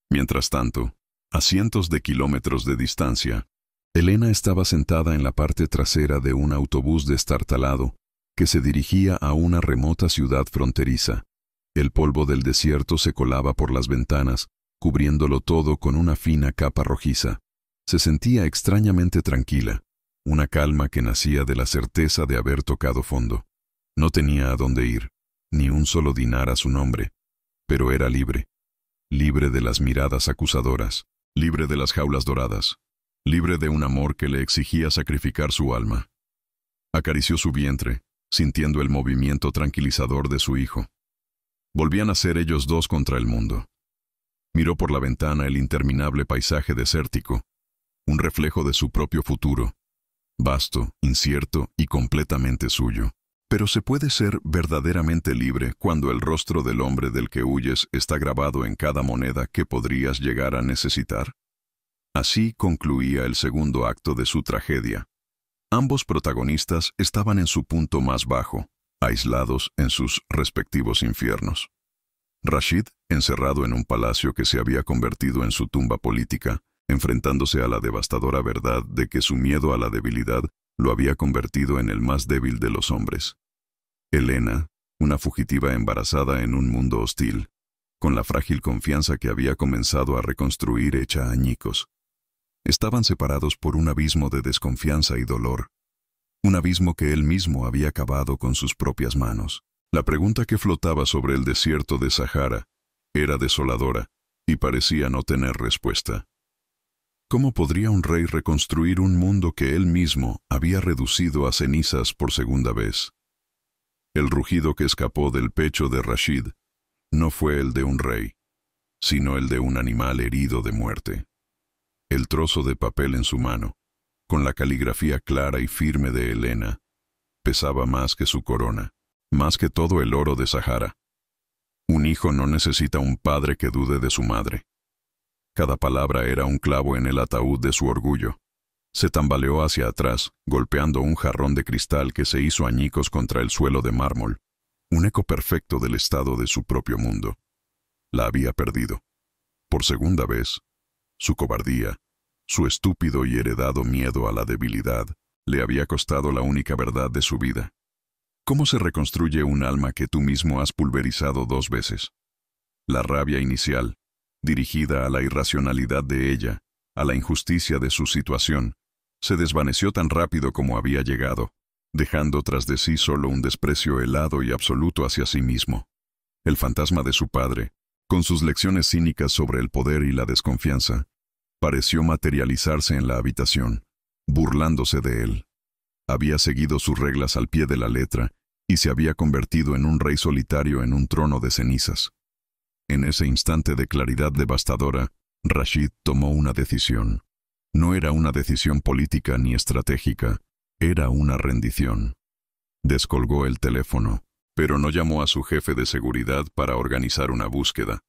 Mientras tanto, a cientos de kilómetros de distancia, Helena estaba sentada en la parte trasera de un autobús destartalado que se dirigía a una remota ciudad fronteriza. El polvo del desierto se colaba por las ventanas, cubriéndolo todo con una fina capa rojiza. Se sentía extrañamente tranquila, una calma que nacía de la certeza de haber tocado fondo. No tenía a dónde ir, ni un solo dinar a su nombre, pero era libre. Libre de las miradas acusadoras, libre de las jaulas doradas, libre de un amor que le exigía sacrificar su alma. Acarició su vientre, sintiendo el movimiento tranquilizador de su hijo. Volvían a ser ellos dos contra el mundo. Miró por la ventana el interminable paisaje desértico, un reflejo de su propio futuro, vasto, incierto y completamente suyo. Pero se puede ser verdaderamente libre cuando el rostro del hombre del que huyes está grabado en cada moneda que podrías llegar a necesitar. Así concluía el segundo acto de su tragedia. Ambos protagonistas estaban en su punto más bajo, aislados en sus respectivos infiernos. Rashid, encerrado en un palacio que se había convertido en su tumba política, enfrentándose a la devastadora verdad de que su miedo a la debilidad lo había convertido en el más débil de los hombres. Helena, una fugitiva embarazada en un mundo hostil, con la frágil confianza que había comenzado a reconstruir hecha añicos. Estaban separados por un abismo de desconfianza y dolor, un abismo que él mismo había cavado con sus propias manos. La pregunta que flotaba sobre el desierto de Sahara era desoladora y parecía no tener respuesta. ¿Cómo podría un rey reconstruir un mundo que él mismo había reducido a cenizas por segunda vez? El rugido que escapó del pecho de Rashid no fue el de un rey, sino el de un animal herido de muerte. El trozo de papel en su mano, con la caligrafía clara y firme de Helena, pesaba más que su corona, más que todo el oro de Sahara. Un hijo no necesita un padre que dude de su madre. Cada palabra era un clavo en el ataúd de su orgullo. Se tambaleó hacia atrás, golpeando un jarrón de cristal que se hizo añicos contra el suelo de mármol, un eco perfecto del estado de su propio mundo. La había perdido. Por segunda vez, su cobardía, su estúpido y heredado miedo a la debilidad, le había costado la única verdad de su vida. ¿Cómo se reconstruye un alma que tú mismo has pulverizado 2 veces? La rabia inicial, dirigida a la irracionalidad de ella, a la injusticia de su situación, se desvaneció tan rápido como había llegado, dejando tras de sí solo un desprecio helado y absoluto hacia sí mismo. El fantasma de su padre, con sus lecciones cínicas sobre el poder y la desconfianza, pareció materializarse en la habitación, burlándose de él. Había seguido sus reglas al pie de la letra y se había convertido en un rey solitario en un trono de cenizas. En ese instante de claridad devastadora, Rashid tomó una decisión. No era una decisión política ni estratégica, era una rendición. Descolgó el teléfono, pero no llamó a su jefe de seguridad para organizar una búsqueda.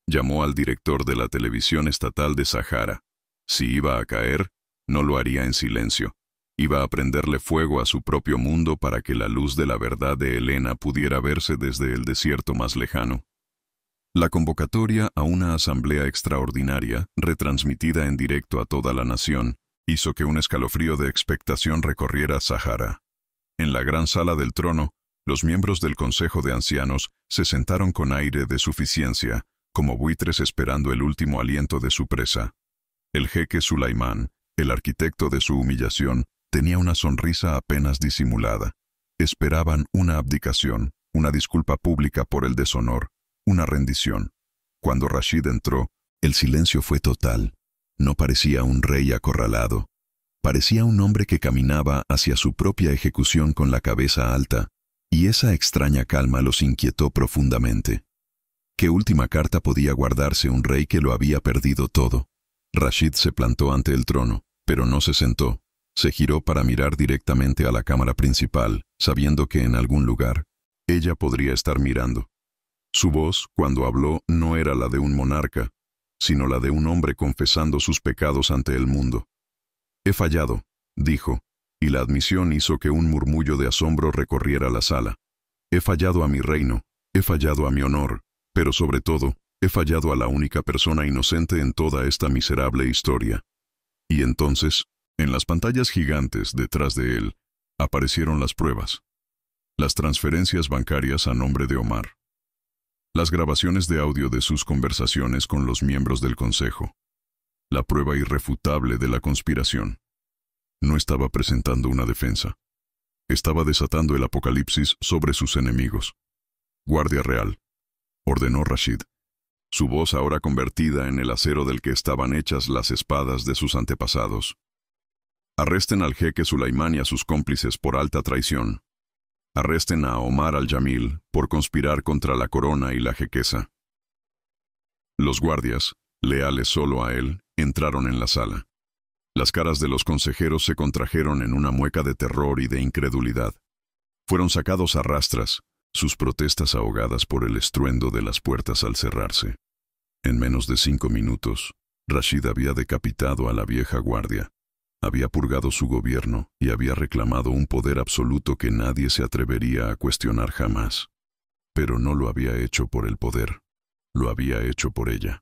Llamó al director de la televisión estatal de Sahara. Si iba a caer, no lo haría en silencio. Iba a prenderle fuego a su propio mundo para que la luz de la verdad de Elena pudiera verse desde el desierto más lejano. La convocatoria a una asamblea extraordinaria, retransmitida en directo a toda la nación, hizo que un escalofrío de expectación recorriera Sahara. En la gran sala del trono, los miembros del Consejo de Ancianos se sentaron con aire de suficiencia, como buitres esperando el último aliento de su presa. El jeque Sulaimán, el arquitecto de su humillación, tenía una sonrisa apenas disimulada. Esperaban una abdicación, una disculpa pública por el deshonor, una rendición. Cuando Rashid entró, el silencio fue total. No parecía un rey acorralado. Parecía un hombre que caminaba hacia su propia ejecución con la cabeza alta, y esa extraña calma los inquietó profundamente. ¿Qué última carta podía guardarse un rey que lo había perdido todo? Rashid se plantó ante el trono, pero no se sentó. Se giró para mirar directamente a la cámara principal, sabiendo que en algún lugar, ella podría estar mirando. Su voz, cuando habló, no era la de un monarca, sino la de un hombre confesando sus pecados ante el mundo. «He fallado», dijo, y la admisión hizo que un murmullo de asombro recorriera la sala. «He fallado a mi reino, he fallado a mi honor, pero sobre todo, he fallado a la única persona inocente en toda esta miserable historia». Y entonces, en las pantallas gigantes detrás de él, aparecieron las pruebas. Las transferencias bancarias a nombre de Omar. Las grabaciones de audio de sus conversaciones con los miembros del Consejo. La prueba irrefutable de la conspiración. No estaba presentando una defensa. Estaba desatando el apocalipsis sobre sus enemigos. «Guardia Real», ordenó Rashid. Su voz ahora convertida en el acero del que estaban hechas las espadas de sus antepasados. «Arresten al jeque Sulaimán y a sus cómplices por alta traición. Arresten a Omar al-Jamil por conspirar contra la corona y la jequesa». Los guardias, leales solo a él, entraron en la sala. Las caras de los consejeros se contrajeron en una mueca de terror y de incredulidad. Fueron sacados a rastras, sus protestas ahogadas por el estruendo de las puertas al cerrarse. En menos de 5 minutos, Rashid había decapitado a la vieja guardia. Había purgado su gobierno y había reclamado un poder absoluto que nadie se atrevería a cuestionar jamás. Pero no lo había hecho por el poder, lo había hecho por ella.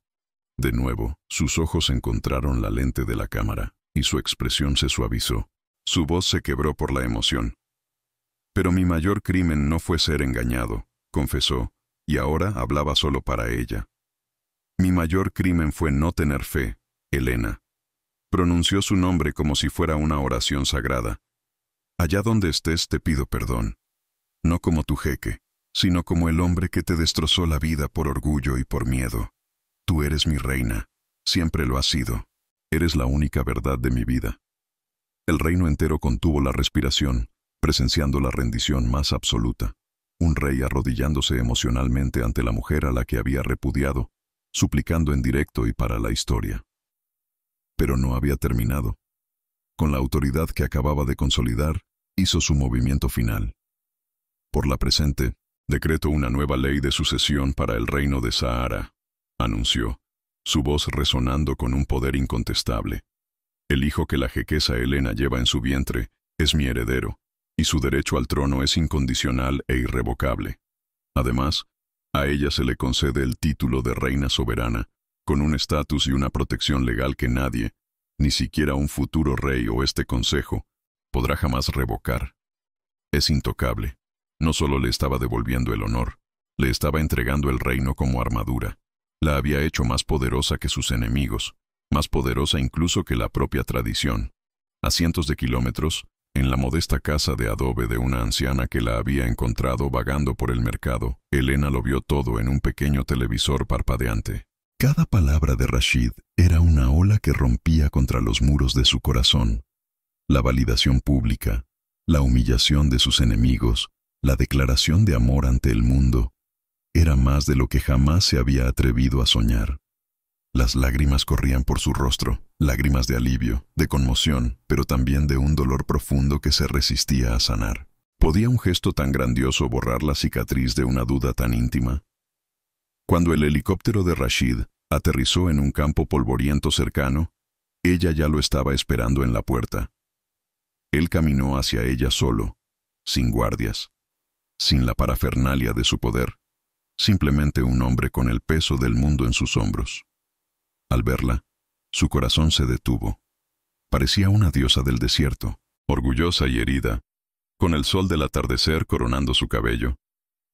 De nuevo, sus ojos encontraron la lente de la cámara, y su expresión se suavizó. Su voz se quebró por la emoción. «Pero mi mayor crimen no fue ser engañado», confesó, y ahora hablaba solo para ella. «Mi mayor crimen fue no tener fe, Elena». Pronunció su nombre como si fuera una oración sagrada. «Allá donde estés te pido perdón. No como tu jeque, sino como el hombre que te destrozó la vida por orgullo y por miedo. Tú eres mi reina, siempre lo has sido. Eres la única verdad de mi vida». El reino entero contuvo la respiración, presenciando la rendición más absoluta. Un rey arrodillándose emocionalmente ante la mujer a la que había repudiado, suplicando en directo y para la historia. Pero no había terminado. Con la autoridad que acababa de consolidar, hizo su movimiento final. «Por la presente, decreto una nueva ley de sucesión para el reino de Sahara», anunció, su voz resonando con un poder incontestable. «El hijo que la jequesa Elena lleva en su vientre es mi heredero, y su derecho al trono es incondicional e irrevocable. Además, a ella se le concede el título de reina soberana, con un estatus y una protección legal que nadie, ni siquiera un futuro rey o este consejo, podrá jamás revocar. Es intocable. No solo le estaba devolviendo el honor, le estaba entregando el reino como armadura. La había hecho más poderosa que sus enemigos, más poderosa incluso que la propia tradición. A cientos de kilómetros, en la modesta casa de adobe de una anciana que la había encontrado vagando por el mercado, Elena lo vio todo en un pequeño televisor parpadeante. Cada palabra de Rashid era una ola que rompía contra los muros de su corazón. La validación pública, la humillación de sus enemigos, La declaración de amor ante el mundo era más de lo que jamás se había atrevido a soñar. Las lágrimas corrían por su rostro, lágrimas de alivio, de conmoción, pero también de un dolor profundo que se resistía a sanar. ¿Podía un gesto tan grandioso borrar la cicatriz de una duda tan íntima? Cuando el helicóptero de Rashid aterrizó en un campo polvoriento cercano, ella ya lo estaba esperando en la puerta. Él caminó hacia ella solo, sin guardias, sin la parafernalia de su poder, simplemente un hombre con el peso del mundo en sus hombros. Al verla, su corazón se detuvo. Parecía una diosa del desierto, orgullosa y herida, con el sol del atardecer coronando su cabello.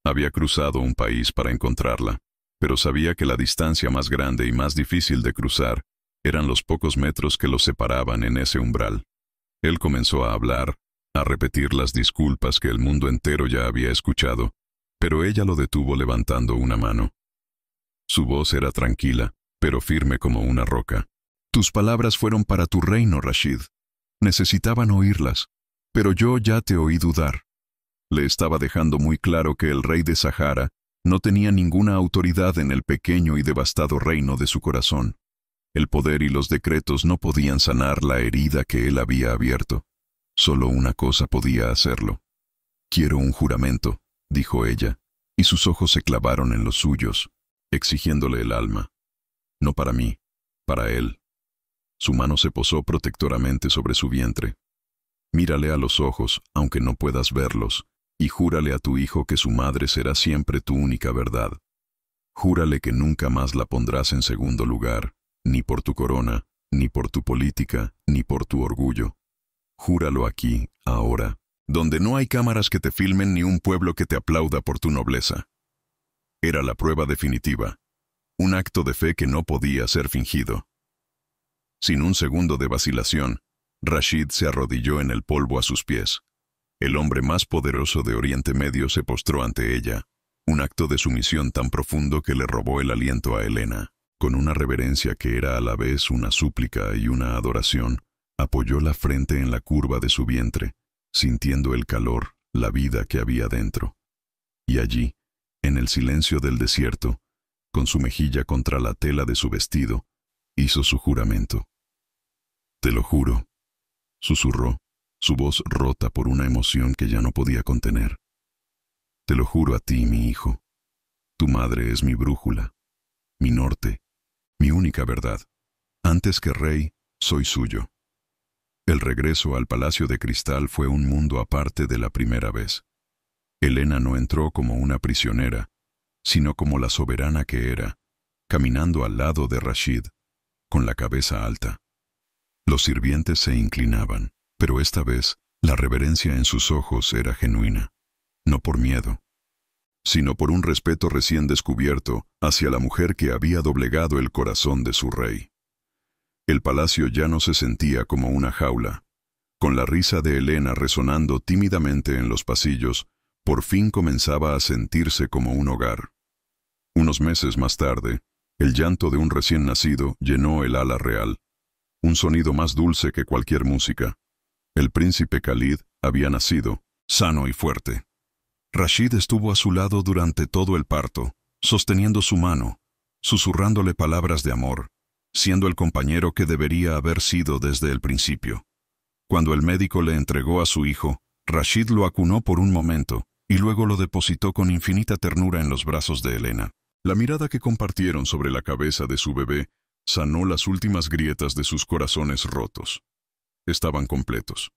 Había cruzado un país para encontrarla, pero sabía que la distancia más grande y más difícil de cruzar eran los pocos metros que los separaban en ese umbral. Él comenzó a hablar, a repetir las disculpas que el mundo entero ya había escuchado, pero ella lo detuvo levantando una mano. Su voz era tranquila, pero firme como una roca. Tus palabras fueron para tu reino, Rashid. Necesitaban oírlas, pero yo ya te oí dudar. Le estaba dejando muy claro que el rey de Sahara no tenía ninguna autoridad en el pequeño y devastado reino de su corazón. El poder y los decretos no podían sanar la herida que él había abierto. Solo una cosa podía hacerlo. Quiero un juramento, dijo ella, y sus ojos se clavaron en los suyos, exigiéndole el alma. No para mí, para él. Su mano se posó protectoramente sobre su vientre. Mírale a los ojos, aunque no puedas verlos, y júrale a tu hijo que su madre será siempre tu única verdad. Júrale que nunca más la pondrás en segundo lugar, ni por tu corona, ni por tu política, ni por tu orgullo. Júralo aquí, ahora, donde no hay cámaras que te filmen ni un pueblo que te aplauda por tu nobleza. Era la prueba definitiva. Un acto de fe que no podía ser fingido. Sin un segundo de vacilación, Rashid se arrodilló en el polvo a sus pies. El hombre más poderoso de Oriente Medio se postró ante ella, un acto de sumisión tan profundo que le robó el aliento a Helena. Con una reverencia que era a la vez una súplica y una adoración, apoyó la frente en la curva de su vientre, sintiendo el calor, la vida que había dentro. Y allí, en el silencio del desierto, con su mejilla contra la tela de su vestido, hizo su juramento. Te lo juro, susurró, su voz rota por una emoción que ya no podía contener. Te lo juro a ti, mi hijo. Tu madre es mi brújula, mi norte, mi única verdad. Antes que rey, soy suyo. El regreso al Palacio de Cristal fue un mundo aparte de la primera vez. Helena no entró como una prisionera, sino como la soberana que era, caminando al lado de Rashid, con la cabeza alta. Los sirvientes se inclinaban, pero esta vez la reverencia en sus ojos era genuina, no por miedo, sino por un respeto recién descubierto hacia la mujer que había doblegado el corazón de su rey. El palacio ya no se sentía como una jaula. Con la risa de Helena resonando tímidamente en los pasillos, por fin comenzaba a sentirse como un hogar. Unos meses más tarde, el llanto de un recién nacido llenó el ala real, un sonido más dulce que cualquier música. El príncipe Khalid había nacido, sano y fuerte. Rashid estuvo a su lado durante todo el parto, sosteniendo su mano, susurrándole palabras de amor, siendo el compañero que debería haber sido desde el principio. Cuando el médico le entregó a su hijo, Rashid lo acunó por un momento y luego lo depositó con infinita ternura en los brazos de Helena. La mirada que compartieron sobre la cabeza de su bebé sanó las últimas grietas de sus corazones rotos. Estaban completos.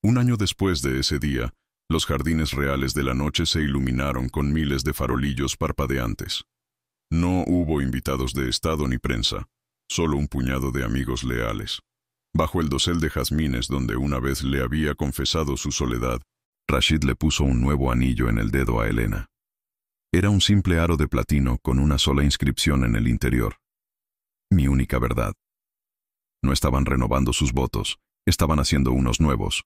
Un año después de ese día, los jardines reales de la noche se iluminaron con miles de farolillos parpadeantes. No hubo invitados de estado ni prensa, solo un puñado de amigos leales. Bajo el dosel de jazmines donde una vez le había confesado su soledad, Rashid le puso un nuevo anillo en el dedo a Helena. Era un simple aro de platino con una sola inscripción en el interior. Mi única verdad. No estaban renovando sus votos, estaban haciendo unos nuevos,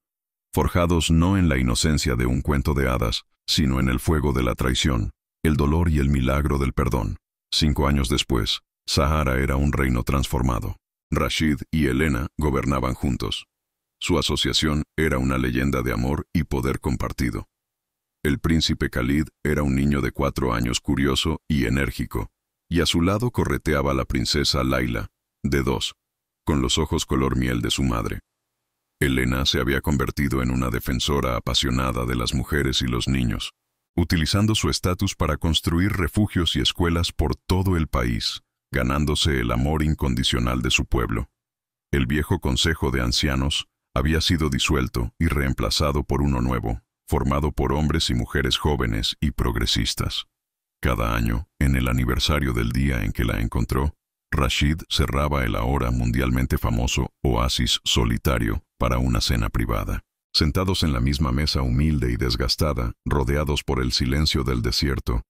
forjados no en la inocencia de un cuento de hadas, sino en el fuego de la traición, el dolor y el milagro del perdón. 5 años después, Sahara era un reino transformado. Rashid y Helena gobernaban juntos. Su asociación era una leyenda de amor y poder compartido. El príncipe Khalid era un niño de 4 años curioso y enérgico, y a su lado correteaba la princesa Laila, de 2, con los ojos color miel de su madre. Elena se había convertido en una defensora apasionada de las mujeres y los niños, utilizando su estatus para construir refugios y escuelas por todo el país, ganándose el amor incondicional de su pueblo. El viejo Consejo de Ancianos había sido disuelto y reemplazado por uno nuevo, formado por hombres y mujeres jóvenes y progresistas. Cada año, en el aniversario del día en que la encontró, Rashid cerraba el ahora mundialmente famoso oasis solitario para una cena privada. Sentados en la misma mesa humilde y desgastada, rodeados por el silencio del desierto,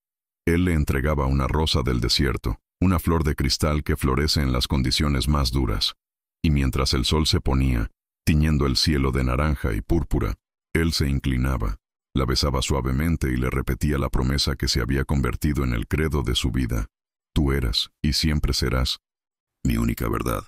él le entregaba una rosa del desierto, una flor de cristal que florece en las condiciones más duras. Y mientras el sol se ponía, tiñendo el cielo de naranja y púrpura, él se inclinaba, la besaba suavemente y le repetía la promesa que se había convertido en el credo de su vida. Tú eras, y siempre serás, mi única verdad.